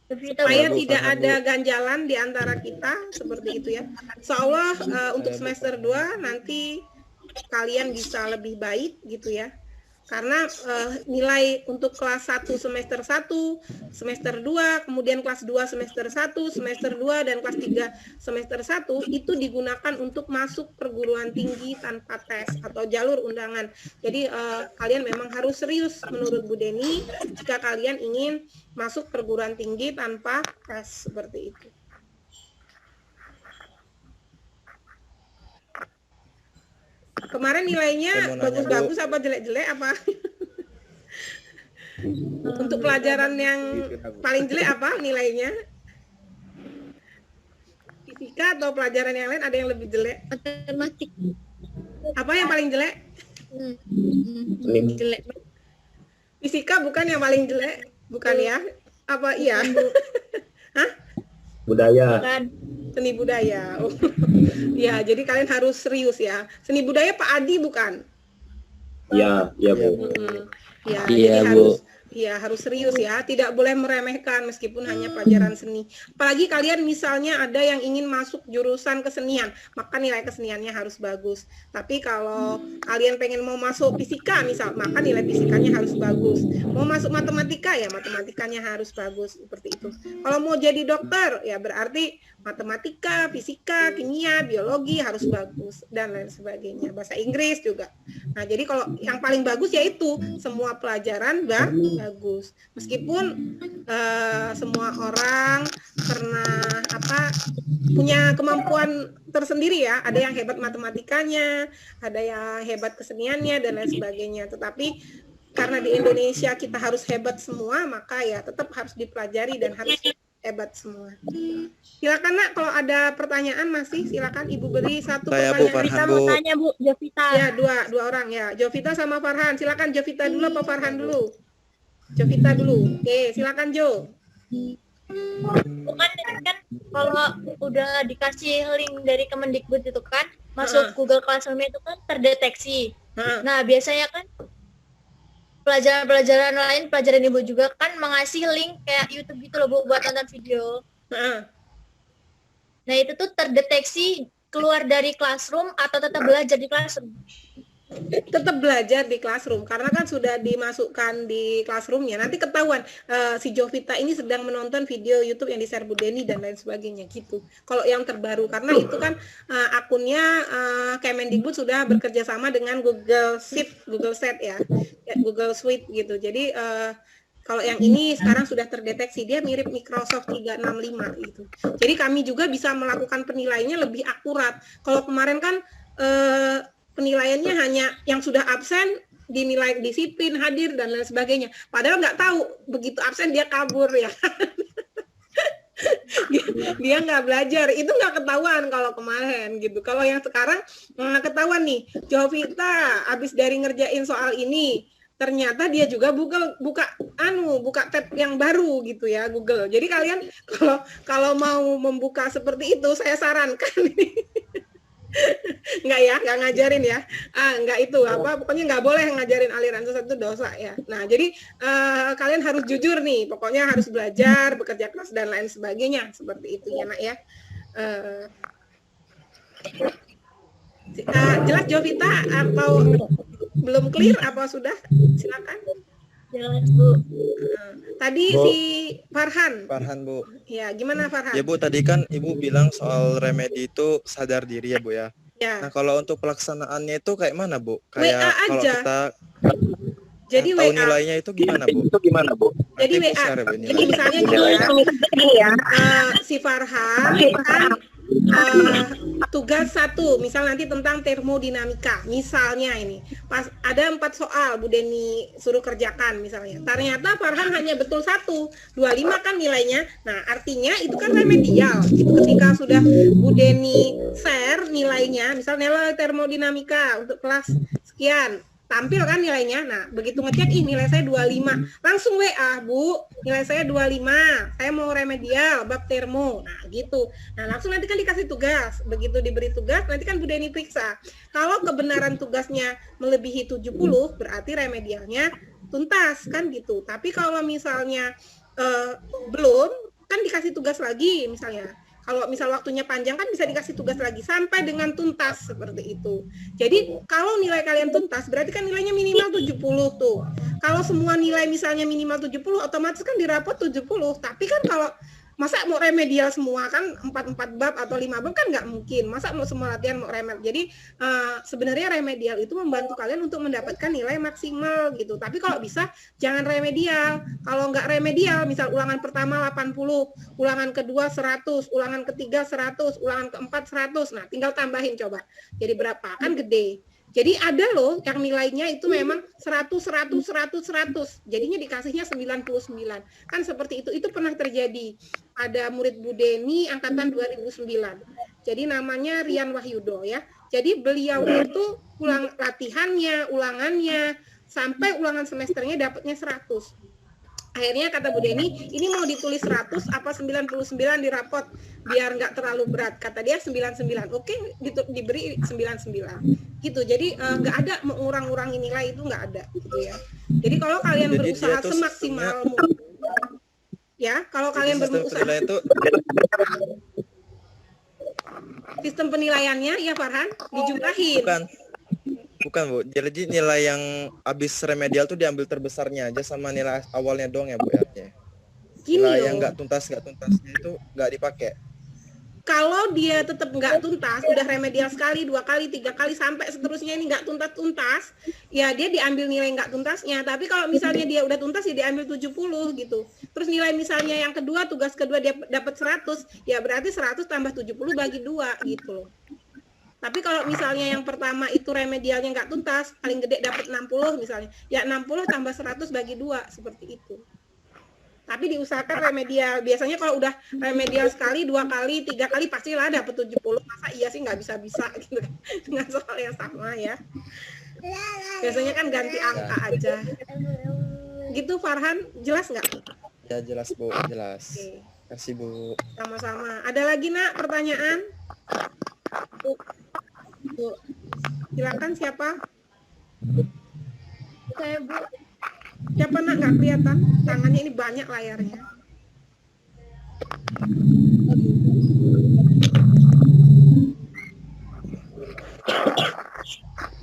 supaya tidak ada ganjalan di antara kita, seperti itu ya. Insyaallah untuk semester 2 nanti kalian bisa lebih baik gitu ya. Karena nilai untuk kelas 1 semester 1, semester 2, kemudian kelas 2 semester 1, semester 2, dan kelas 3 semester 1 itu digunakan untuk masuk perguruan tinggi tanpa tes atau jalur undangan. Jadi kalian memang harus serius menurut Bu Deni jika kalian ingin masuk perguruan tinggi tanpa tes seperti itu. Kemarin nilainya bagus-bagus apa jelek-jelek apa? Untuk pelajaran yang paling jelek apa nilainya? Fisika atau pelajaran yang lain ada yang lebih jelek? Matematik. Apa yang paling jelek? Jelek. Fisika bukan yang paling jelek, bukan ya? Apa iya? Hah? Budaya. Seni budaya. Oh. Ya, jadi kalian harus serius ya. Seni budaya Pak Adi bukan? Iya, Bu. Ya, Iya, jadi Bu. harus serius ya. Tidak boleh meremehkan meskipun hanya pelajaran seni. Apalagi kalian misalnya ada yang ingin masuk jurusan kesenian, maka nilai keseniannya harus bagus. Tapi kalau kalian pengen mau masuk fisika misal, maka nilai fisikanya harus bagus. Mau masuk matematika ya matematikanya harus bagus, seperti itu. Kalau mau jadi dokter ya berarti matematika, fisika, kimia, biologi harus bagus dan lain sebagainya. Bahasa Inggris juga. Nah, jadi kalau yang paling bagus yaitu semua pelajaran bagus. Meskipun semua orang pernah punya kemampuan tersendiri ya. Ada yang hebat matematikanya, ada yang hebat keseniannya dan lain sebagainya. Tetapi karena di Indonesia kita harus hebat semua, maka ya tetap harus dipelajari dan harus hebat semua. Silakan Nak, kalau ada pertanyaan masih silakan Ibu beri satu pertanyaan. Jovita mau tanya Bu, Jovita. Ya, dua orang ya. Jovita sama Farhan. Silakan Jovita dulu apa Farhan dulu? Jovita dulu. Oke, silakan Jo. Bukan kan kalau udah dikasih link dari Kemendikbud itu kan masuk Google Classroom itu kan terdeteksi. Nah, biasanya kan pelajaran-pelajaran lain, pelajaran Ibu juga kan mengasih link kayak YouTube gitu loh Bu buat nonton video. Nah, itu tuh terdeteksi keluar dari classroom atau tetap belajar di classroom? Tetap belajar di classroom karena kan sudah dimasukkan di classroomnya. Nanti ketahuan si Jovita ini sedang menonton video YouTube yang di-share Bu Deni dan lain sebagainya gitu. Kalau yang terbaru karena itu kan akunnya Kemendikbud sudah bekerja sama dengan Google Sheet ya, Google Suite gitu. Jadi kalau yang ini sekarang sudah terdeteksi, dia mirip Microsoft 365 gitu. Jadi kami juga bisa melakukan penilaiannya lebih akurat. Kalau kemarin kan penilaiannya hanya yang sudah absen dinilai disiplin, hadir dan lain sebagainya. Padahal nggak tahu begitu absen dia kabur ya. Dia nggak belajar, itu nggak ketahuan kalau kemarin gitu. Kalau yang sekarang ketahuan nih, Jovita habis dari ngerjain soal ini, ternyata dia juga buka tab yang baru gitu ya, Google. Jadi kalian kalau mau membuka seperti itu, saya sarankan nggak ya, nggak ngajarin ya, nggak itu pokoknya nggak boleh ngajarin aliran sesat, itu dosa ya. Nah jadi kalian harus jujur nih, pokoknya harus belajar, bekerja keras dan lain sebagainya, seperti itu ya nak ya. Jelas Jovita atau belum clear apa sudah? Silakan. Jelas Bu. Tadi Bu. si Farhan Bu. Ya, gimana Farhan? Ya Bu, tadi kan Ibu bilang soal remedi itu sadar diri ya Bu ya. Ya. Nah kalau untuk pelaksanaannya itu kayak mana Bu? Kayak WA kalau aja. kita Jadi tahu WA. nilainya itu gimana Bu? Jadi Nanti Bu WA. share, Bu, Jadi nilainya. misalnya gini ya. Si Farhan kan tugas 1, misal nanti tentang termodinamika, misalnya ini pas ada 4 soal Bu Deni suruh kerjakan misalnya, ternyata Farhan hanya betul 1, 25 kan nilainya. Nah artinya itu kan remedial gitu. Ketika sudah Bu Deni share nilainya, misal nilai termodinamika untuk kelas sekian, tampil kan nilainya. Nah, begitu ngecek, nilai saya 25. Langsung WA, Bu, nilai saya 25. Saya mau remedial, bab termo. Nah, gitu. Nah, langsung nanti kan dikasih tugas. Begitu diberi tugas, nanti kan Bu Deni periksa. Kalau kebenaran tugasnya melebihi 70, berarti remedialnya tuntas, kan gitu. Tapi kalau misalnya belum, kan dikasih tugas lagi misalnya. Kalau misal waktunya panjang kan bisa dikasih tugas lagi sampai dengan tuntas, seperti itu. Jadi kalau nilai kalian tuntas berarti kan nilainya minimal 70 tuh. Kalau semua nilai misalnya minimal 70 otomatis kan di rapot 70. Tapi kan kalau masa mau remedial semua kan 4 bab atau 5 bab kan nggak mungkin. Masa mau semua latihan mau remedial. Jadi sebenarnya remedial itu membantu kalian untuk mendapatkan nilai maksimal gitu. Tapi kalau bisa jangan remedial. Kalau nggak remedial, misal ulangan pertama 80, ulangan kedua 100, ulangan ketiga 100, ulangan keempat 100. Nah, tinggal tambahin coba. Jadi berapa? Kan gede. Jadi ada loh yang nilainya itu memang 100. Jadinya dikasihnya 99. Kan seperti itu. Itu pernah terjadi. Ada murid Bu Deni angkatan 2009. Jadi namanya Rian Wahyudo ya. Jadi beliau itu latihannya, ulangannya, sampai ulangan semesternya dapatnya 100. Akhirnya kata Bu Deni, ini mau ditulis 100 apa 99 di rapot biar nggak terlalu berat. Kata dia 99. Oke, diberi 99. Gitu. Jadi nggak ada mengurang-urangi nilai, itu nggak ada gitu ya. Jadi kalau kalian Jadi berusaha dia tuh semaksimal mungkin ya, kalau kalian berusaha itu sistem penilaiannya ya Farhan dijumlahin. Bukan Bu, jadi nilai yang habis remedial tuh diambil terbesarnya aja sama nilai awalnya doang ya Bu ya. Nilai yang nggak tuntasnya itu nggak dipakai. Kalau dia tetap nggak tuntas, udah remedial sekali, 2 kali, 3 kali, sampai seterusnya ini nggak tuntas, ya dia diambil nilai nggak tuntasnya. Tapi kalau misalnya dia udah tuntas, ya diambil 70 gitu. Terus nilai misalnya yang kedua, tugas kedua dia dapat 100, ya berarti 100 tambah 70 bagi 2 gitu loh. Tapi kalau misalnya yang pertama itu remedialnya nggak tuntas, paling gede dapat 60 misalnya, ya 60 tambah 100 bagi 2, seperti itu. Tapi diusahakan remedial. Biasanya kalau udah remedial sekali, 2 kali, 3 kali pastilah dapat 70. Masa iya sih nggak bisa-bisa gitu dengan soal yang sama ya. Biasanya kan ganti angka aja. Gitu Farhan, jelas nggak? Ya jelas Bu, jelas. Oke. Kasih Bu. Sama-sama. Ada lagi nak pertanyaan? Bu. Silakan siapa? Saya Bu. Siapa nak, nggak kelihatan? Tangannya ini banyak layarnya.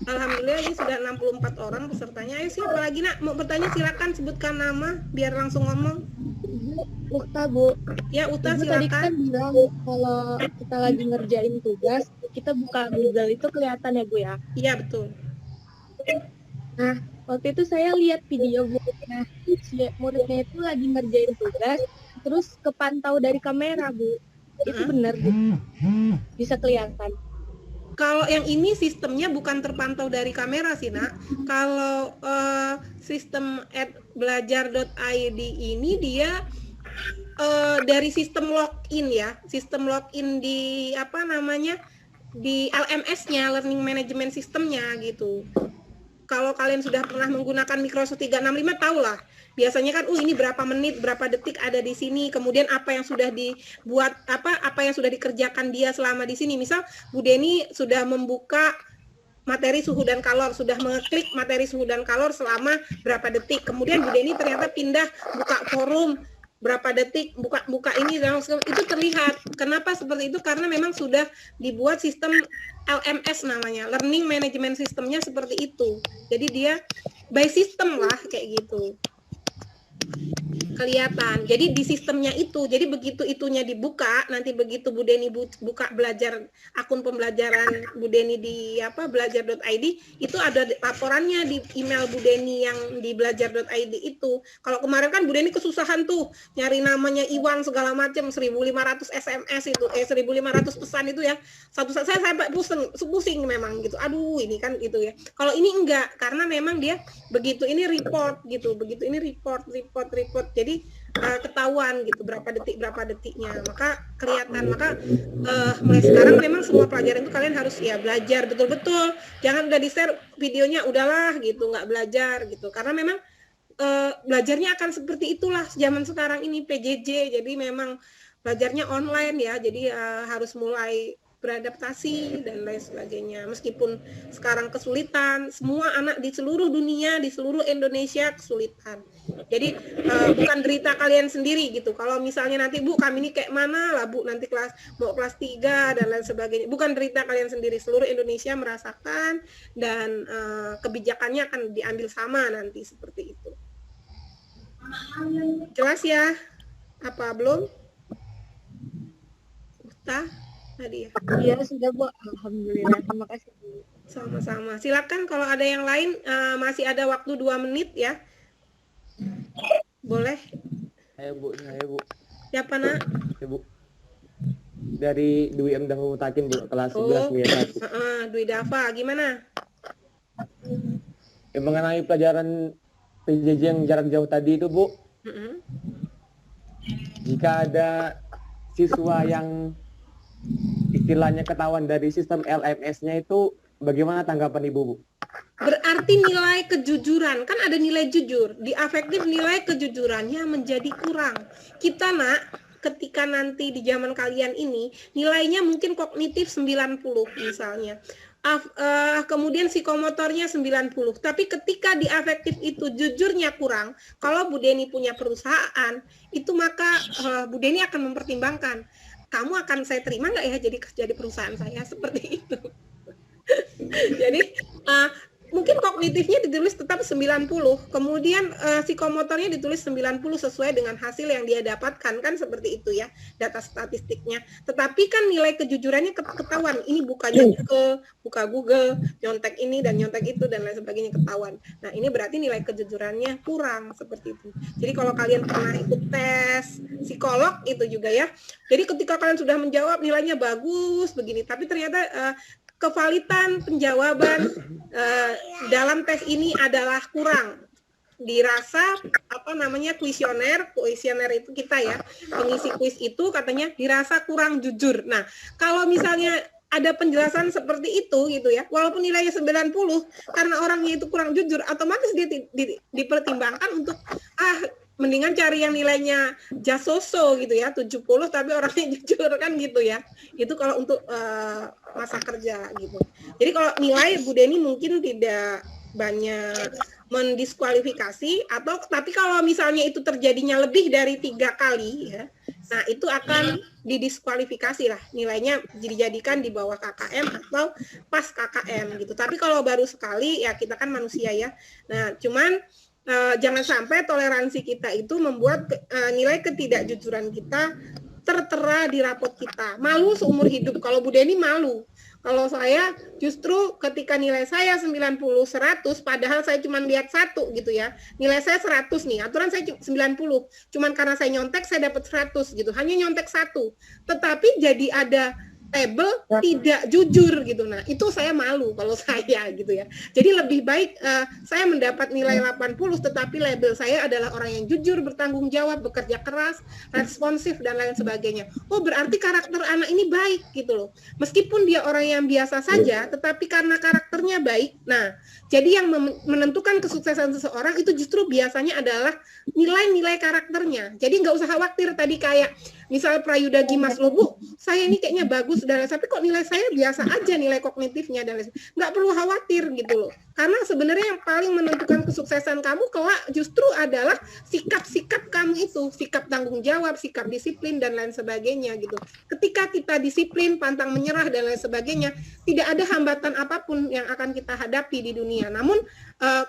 Alhamdulillah ini sudah 64 orang pesertanya. Ayo siapa lagi nak mau bertanya, silakan sebutkan nama biar langsung ngomong. Uta Bu. Ya Uta, Ibu silakan. tadi kan bilang kalau kita lagi ngerjain tugas, kita buka Google itu kelihatan ya Bu ya? Iya betul. Nah, waktu itu saya lihat video Bu. Nah, si muridnya itu lagi ngerjain tugas, terus kepantau dari kamera Bu. Itu benar Bu? Bisa kelihatan. Kalau yang ini sistemnya bukan terpantau dari kamera sih nak. Kalau sistem @belajar.id ini dia dari sistem login ya, sistem login di apa namanya di LMS-nya, Learning Management System-nya gitu. Kalau kalian sudah pernah menggunakan Microsoft 365 tahulah. Biasanya kan ini berapa menit, berapa detik ada di sini, kemudian apa yang sudah dibuat, apa yang sudah dikerjakan dia selama di sini. Misal Bu Deni sudah membuka materi suhu dan kalor, sudah mengeklik materi suhu dan kalor selama berapa detik. Kemudian Bu Deni ternyata pindah buka forum berapa detik, buka ini, dan itu terlihat. Kenapa seperti itu? Karena memang sudah dibuat sistem LMS namanya, Learning Management System-nya seperti itu. Jadi dia by system lah kayak gitu. Kelihatan. Jadi di sistemnya itu, jadi begitu itunya dibuka, nanti begitu Bu Deni buka belajar akun pembelajaran Bu Deni di belajar.id, itu ada laporannya di email Bu Deni yang di belajar.id itu. Kalau kemarin kan Bu Deni kesusahan tuh nyari namanya Iwan segala macam, 1.500 SMS itu, 1.500 pesan itu ya. Satu saya sampai pusing memang gitu. Aduh, ini kan gitu ya. Kalau ini enggak, karena memang dia begitu ini report gitu, begitu ini report. Jadi ketahuan gitu berapa detiknya, maka kelihatan. Maka mulai sekarang memang semua pelajaran itu kalian harus ya belajar betul-betul. Jangan udah di-share videonya udahlah gitu, nggak belajar gitu. Karena memang belajarnya akan seperti itulah zaman sekarang ini PJJ. Jadi memang belajarnya online ya. Jadi harus mulai beradaptasi dan lain sebagainya. Meskipun sekarang kesulitan, semua anak di seluruh dunia, di seluruh Indonesia kesulitan. Jadi bukan derita kalian sendiri gitu. Kalau misalnya nanti Bu kami ini kayak mana lah Bu, nanti mau kelas 3 dan lain sebagainya. Bukan derita kalian sendiri, seluruh Indonesia merasakan dan kebijakannya akan diambil sama nanti seperti itu. Jelas ya? Apa belum? Uta? Tadi ya? Iya sudah Bu, alhamdulillah, terima kasih Bu. Sama-sama. Silakan kalau ada yang lain, masih ada waktu 2 menit ya. Boleh. Saya Bu. Siapa nak? Ya, Bu. Dari Dwi M. Dava Mutakin Bu, kelas 11 Dwi Dava, gimana? Mengenai pelajaran PJJ yang jarak jauh tadi itu Bu, jika ada siswa yang istilahnya ketahuan dari sistem LMS-nya itu, bagaimana tanggapan Ibu, Bu? Berarti nilai kejujuran, kan ada nilai jujur, di afektif nilai kejujurannya menjadi kurang. Kita nak, ketika nanti di zaman kalian ini, nilainya mungkin kognitif 90 misalnya. Kemudian psikomotornya 90, tapi ketika di afektif itu jujurnya kurang, kalau Bu Deni punya perusahaan, itu maka Bu Deni akan mempertimbangkan, kamu akan saya terima nggak ya jadi perusahaan saya, seperti itu. Jadi mungkin kognitifnya ditulis tetap 90, kemudian psikomotornya ditulis 90 sesuai dengan hasil yang dia dapatkan, kan seperti itu ya data statistiknya. Tetapi kan nilai kejujurannya ketahuan, ini buka Google, nyontek ini dan nyontek itu dan lain sebagainya ketahuan. Nah ini berarti nilai kejujurannya kurang, seperti itu. Jadi kalau kalian pernah ikut tes psikolog itu juga ya, jadi ketika kalian sudah menjawab nilainya bagus begini, tapi ternyata kevalitan penjawaban dalam tes ini adalah kurang. Dirasa kuesioner itu kita ya, pengisi kuis itu katanya dirasa kurang jujur. Nah, kalau misalnya ada penjelasan seperti itu gitu ya, walaupun nilainya 90, karena orangnya itu kurang jujur, otomatis dia dipertimbangkan untuk mendingan cari yang nilainya jasoso gitu ya, 70 tapi orangnya jujur, kan gitu ya. Itu kalau untuk masa kerja gitu. Jadi kalau nilai Bu Deni mungkin tidak banyak mendiskualifikasi, tapi kalau misalnya itu terjadinya lebih dari 3 kali ya, nah itu akan didiskualifikasi lah, nilainya dijadikan di bawah KKM atau pas KKM gitu. Tapi kalau baru sekali ya kita kan manusia ya. Nah cuman jangan sampai toleransi kita itu membuat nilai ketidakjujuran kita tertera di rapot kita. Malu seumur hidup. Kalau Bu Deni malu. Kalau saya justru ketika nilai saya 90, 100, padahal saya cuma lihat 1 gitu ya. Nilai saya 100 nih, aturan saya 90. Cuman karena saya nyontek saya dapat 100 gitu. Hanya nyontek 1. Tetapi jadi ada label tidak jujur gitu. Nah, itu saya malu kalau saya gitu ya. Jadi lebih baik saya mendapat nilai 80 tetapi label saya adalah orang yang jujur, bertanggung jawab, bekerja keras, responsif dan lain sebagainya. Oh, berarti karakter anak ini baik gitu loh. Meskipun dia orang yang biasa saja tetapi karena karakternya baik. Nah, jadi yang menentukan kesuksesan seseorang itu justru biasanya adalah nilai-nilai karakternya. Jadi nggak usah khawatir tadi kayak misalnya Prayudha Gimas, loh Bu, saya ini kayaknya bagus dan tapi kok nilai saya biasa aja, nilai kognitifnya dan lain sebagainya. Nggak perlu khawatir gitu loh. Karena sebenarnya yang paling menentukan kesuksesan kamu kelak justru adalah sikap-sikap kamu itu, sikap tanggung jawab, sikap disiplin dan lain sebagainya gitu. Ketika kita disiplin, pantang menyerah dan lain sebagainya, tidak ada hambatan apapun yang akan kita hadapi di dunia. Namun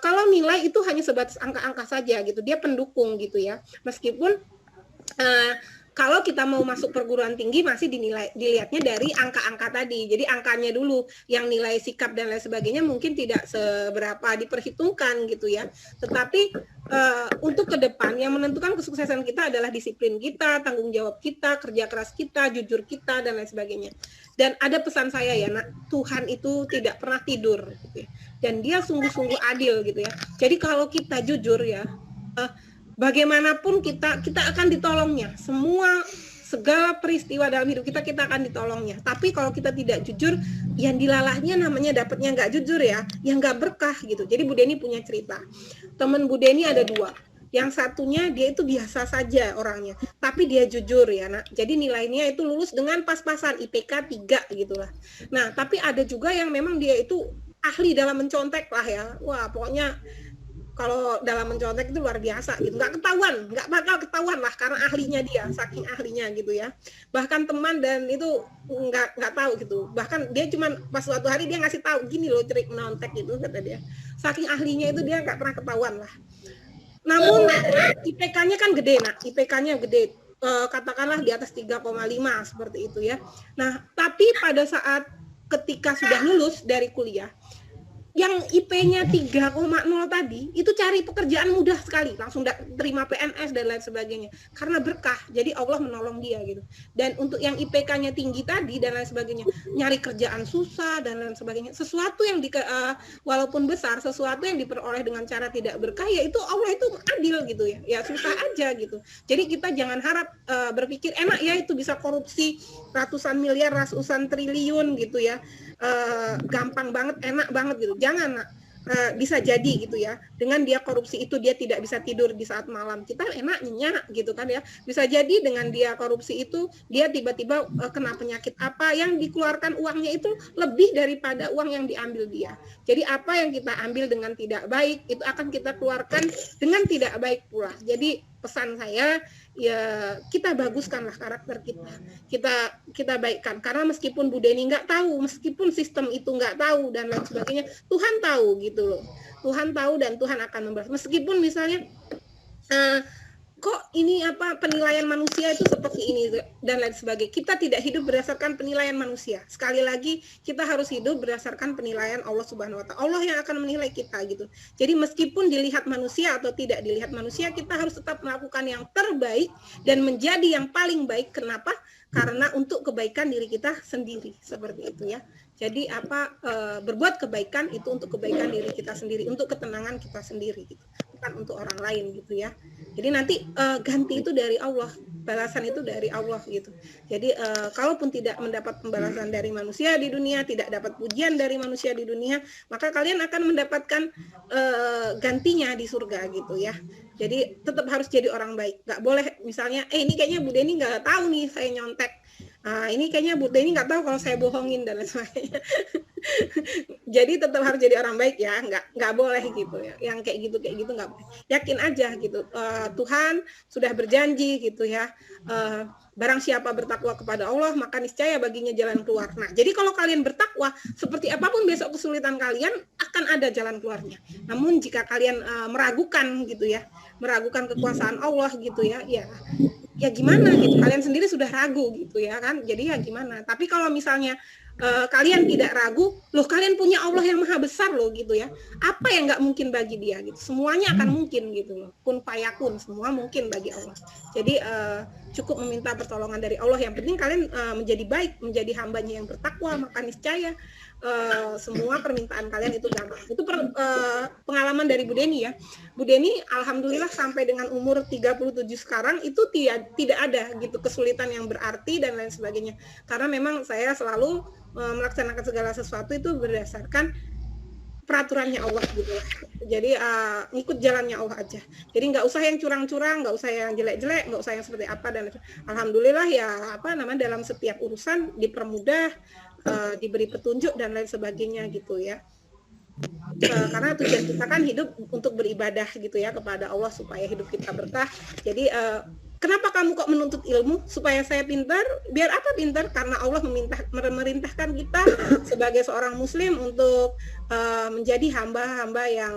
kalau nilai itu hanya sebatas angka-angka saja gitu, dia pendukung gitu ya. Meskipun kalau kita mau masuk perguruan tinggi masih dilihatnya dari angka-angka tadi. Jadi angkanya dulu, yang nilai sikap dan lain sebagainya mungkin tidak seberapa diperhitungkan gitu ya. Tetapi untuk ke depan yang menentukan kesuksesan kita adalah disiplin kita, tanggung jawab kita, kerja keras kita, jujur kita dan lain sebagainya. Dan ada pesan saya ya, nak, Tuhan itu tidak pernah tidur gitu ya. Dan dia sungguh-sungguh adil gitu ya. Jadi kalau kita jujur ya, bagaimanapun kita akan ditolongnya. Segala peristiwa dalam hidup kita akan ditolongnya. Tapi kalau kita tidak jujur, yang dilalahnya namanya dapatnya nggak jujur ya, yang nggak berkah gitu. Jadi Bu Deni punya cerita. Temen Bu Deni ada 2. Yang satunya dia itu biasa saja orangnya, tapi dia jujur ya, nak. Jadi nilainya itu lulus dengan pas-pasan, IPK 3 gitulah. Nah, tapi ada juga yang memang dia itu ahli dalam mencontek lah ya. Wah, pokoknya kalau dalam mencontek itu luar biasa gitu, nggak bakal ketahuan lah karena ahlinya dia, saking ahlinya gitu ya. Bahkan teman dan itu nggak tahu gitu, bahkan dia cuman pas suatu hari dia ngasih tahu gini loh trik mencontek gitu kata dia, saking ahlinya itu dia nggak pernah ketahuan lah. Namun IPK-nya kan gede, nak, IPK-nya gede, katakanlah di atas 3,5 seperti itu ya. Nah, tapi pada saat ketika sudah lulus dari kuliah, yang IP-nya 3,0 tadi, itu cari pekerjaan mudah sekali, langsung terima PNS dan lain sebagainya, karena berkah, jadi Allah menolong dia gitu. Dan untuk yang IPK-nya tinggi tadi dan lain sebagainya, nyari kerjaan susah dan lain sebagainya, sesuatu yang walaupun besar, sesuatu yang diperoleh dengan cara tidak berkah, ya itu Allah itu adil gitu ya, ya susah aja gitu. Jadi kita jangan harap berpikir enak ya itu bisa korupsi ratusan miliar, ratusan triliun gitu ya, gampang banget, enak banget gitu. Jangan, bisa jadi gitu ya, dengan dia korupsi itu dia tidak bisa tidur di saat malam, kita enak nyenyak gitu kan ya. Bisa jadi dengan dia korupsi itu dia tiba-tiba kena penyakit apa, yang dikeluarkan uangnya itu lebih daripada uang yang diambil dia. Jadi apa yang kita ambil dengan tidak baik itu akan kita keluarkan dengan tidak baik pula. Jadi pesan saya ya, kita baguskanlah karakter kita baikkan, karena meskipun Bu Deni nggak tahu, meskipun sistem itu nggak tahu dan lain sebagainya, Tuhan tahu gitu loh. Tuhan tahu dan Tuhan akan membalas. Meskipun misalnya kok ini penilaian manusia itu seperti ini dan lain sebagainya, kita tidak hidup berdasarkan penilaian manusia. Sekali lagi kita harus hidup berdasarkan penilaian Allah Subhanahu wa Ta'ala. Allah yang akan menilai kita gitu. Jadi meskipun dilihat manusia atau tidak dilihat manusia, kita harus tetap melakukan yang terbaik dan menjadi yang paling baik. Kenapa? Karena untuk kebaikan diri kita sendiri, seperti itu ya. Jadi berbuat kebaikan itu untuk kebaikan diri kita sendiri, untuk ketenangan kita sendiri gitu, bukan untuk orang lain gitu ya. Jadi nanti ganti itu dari Allah, balasan itu dari Allah gitu. Jadi kalaupun tidak mendapat pembalasan dari manusia di dunia, tidak dapat pujian dari manusia di dunia, maka kalian akan mendapatkan gantinya di surga gitu ya. Jadi tetap harus jadi orang baik. Nggak boleh misalnya, ini kayaknya Bu Deni nggak tahu nih saya nyontek. Ini kayaknya Bu Deni nggak tahu kalau saya bohongin dan lain sebagainya. Jadi tetap harus jadi orang baik ya, nggak boleh gitu ya. Yang kayak gitu nggak boleh. Yakin aja gitu. Tuhan sudah berjanji gitu ya. Barang siapa bertakwa kepada Allah, maka niscaya baginya jalan keluar. Nah, jadi kalau kalian bertakwa, seperti apapun besok kesulitan kalian, akan ada jalan keluarnya. Namun jika kalian meragukan gitu ya, meragukan kekuasaan Allah gitu ya, ya gimana gitu. Kalian sendiri sudah ragu gitu ya kan. Jadi ya gimana. Tapi kalau misalnya kalian tidak ragu, loh kalian punya Allah yang maha besar loh gitu ya. Apa yang nggak mungkin bagi dia gitu. Semuanya akan mungkin gitu loh. Kun fayakun, semua mungkin bagi Allah. Jadi cukup meminta pertolongan dari Allah. Yang penting kalian menjadi baik, menjadi hambanya yang bertakwa, maka niscaya semua permintaan kalian itu gampang. Itu pengalaman dari Bu Deni ya. Bu Deni alhamdulillah sampai dengan umur 37 sekarang itu tidak ada gitu kesulitan yang berarti dan lain sebagainya. Karena memang saya selalu melaksanakan segala sesuatu itu berdasarkan peraturannya Allah gitu lah. Jadi ngikut jalannya Allah aja. Jadi nggak usah yang curang-curang, nggak usah yang jelek-jelek, nggak usah yang seperti apa, dan alhamdulillah ya dalam setiap urusan dipermudah, diberi petunjuk dan lain sebagainya gitu ya. Karena tujuan kita kan hidup untuk beribadah gitu ya kepada Allah supaya hidup kita berkah. Jadi kenapa kamu kok menuntut ilmu? Supaya saya pintar. Biar apa pintar? Karena Allah memerintahkan kita sebagai seorang muslim untuk menjadi hamba-hamba yang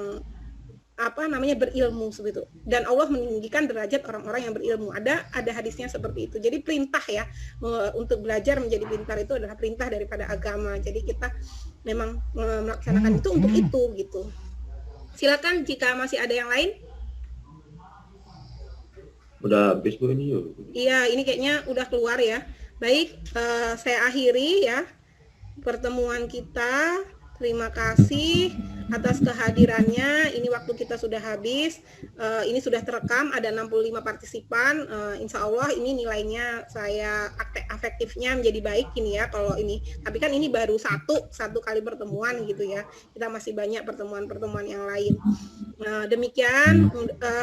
berilmu seperti itu. Dan Allah meninggikan derajat orang-orang yang berilmu. Ada hadisnya seperti itu. Jadi perintah ya untuk belajar menjadi pintar itu adalah perintah daripada agama. Jadi kita memang melaksanakan itu untuk itu gitu. Silakan jika masih ada yang lain. Udah habis Bu ini yuk. Iya, ini kayaknya udah keluar ya. Baik, saya akhiri ya pertemuan kita. Terima kasih atas kehadirannya. Ini waktu kita sudah habis. Ini sudah terekam, ada 65 partisipan. Insya Allah ini nilainya saya afektifnya menjadi baik ini ya kalau ini. Tapi kan ini baru satu kali pertemuan gitu ya. Kita masih banyak pertemuan-pertemuan yang lain. Nah, demikian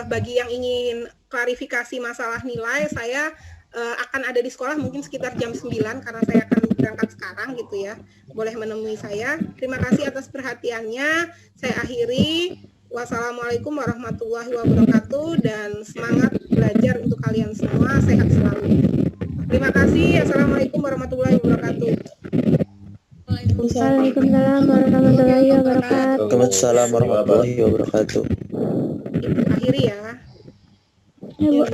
bagi yang ingin klarifikasi masalah nilai, saya akan ada di sekolah mungkin sekitar jam 9 karena saya akan berangkat sekarang gitu ya. Boleh menemui saya. Terima kasih atas perhatiannya. Saya akhiri. Wassalamualaikum warahmatullahi wabarakatuh dan semangat belajar untuk kalian semua. Sehat selalu. Terima kasih. Assalamualaikum warahmatullahi wabarakatuh. Waalaikumsalam warahmatullahi wabarakatuh. Waalaikumsalam warahmatullahi wabarakatuh. Ibu akhiri ya. Ya, Bu.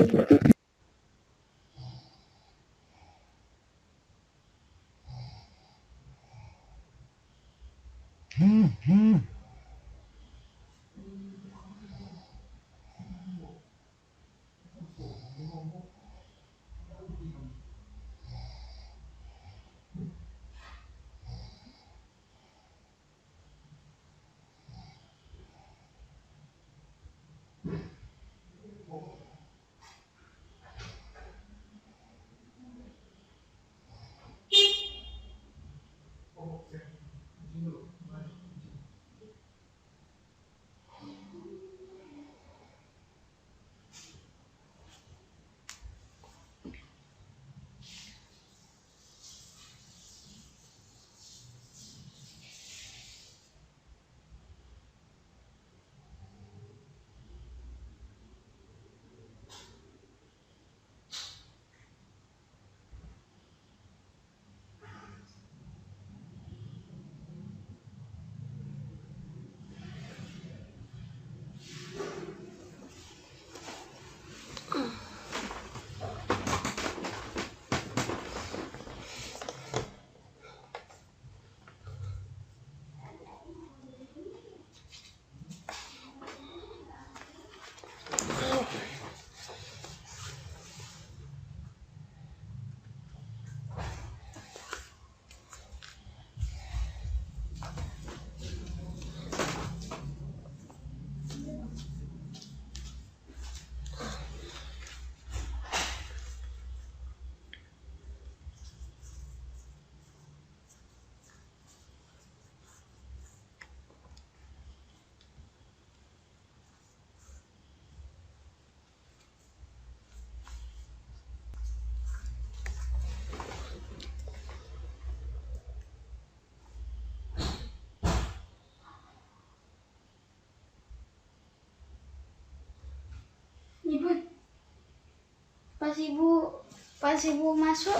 Ibu, pas ibu masuk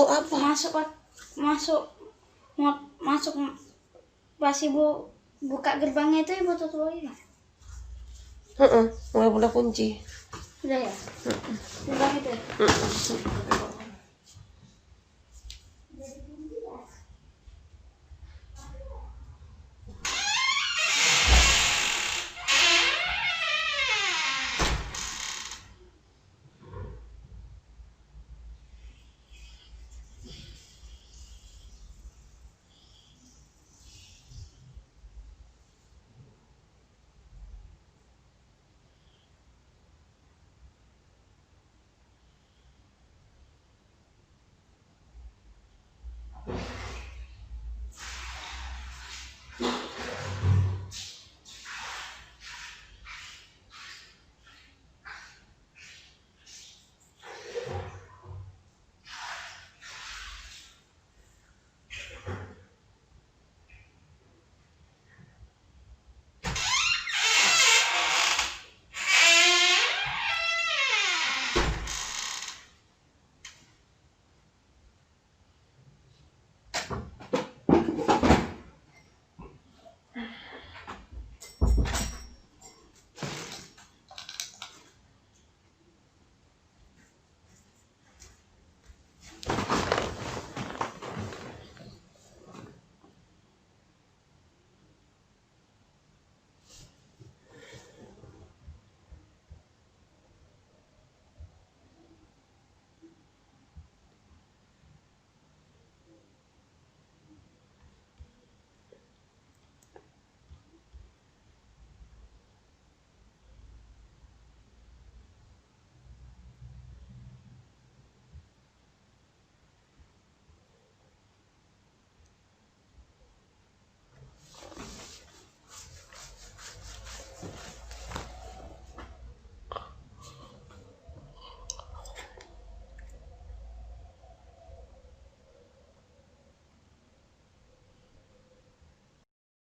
apa? Masuk pas ibu buka gerbangnya itu ibu tutup lagi nggak? Udah kunci. Udah ya? Udah gitu ya?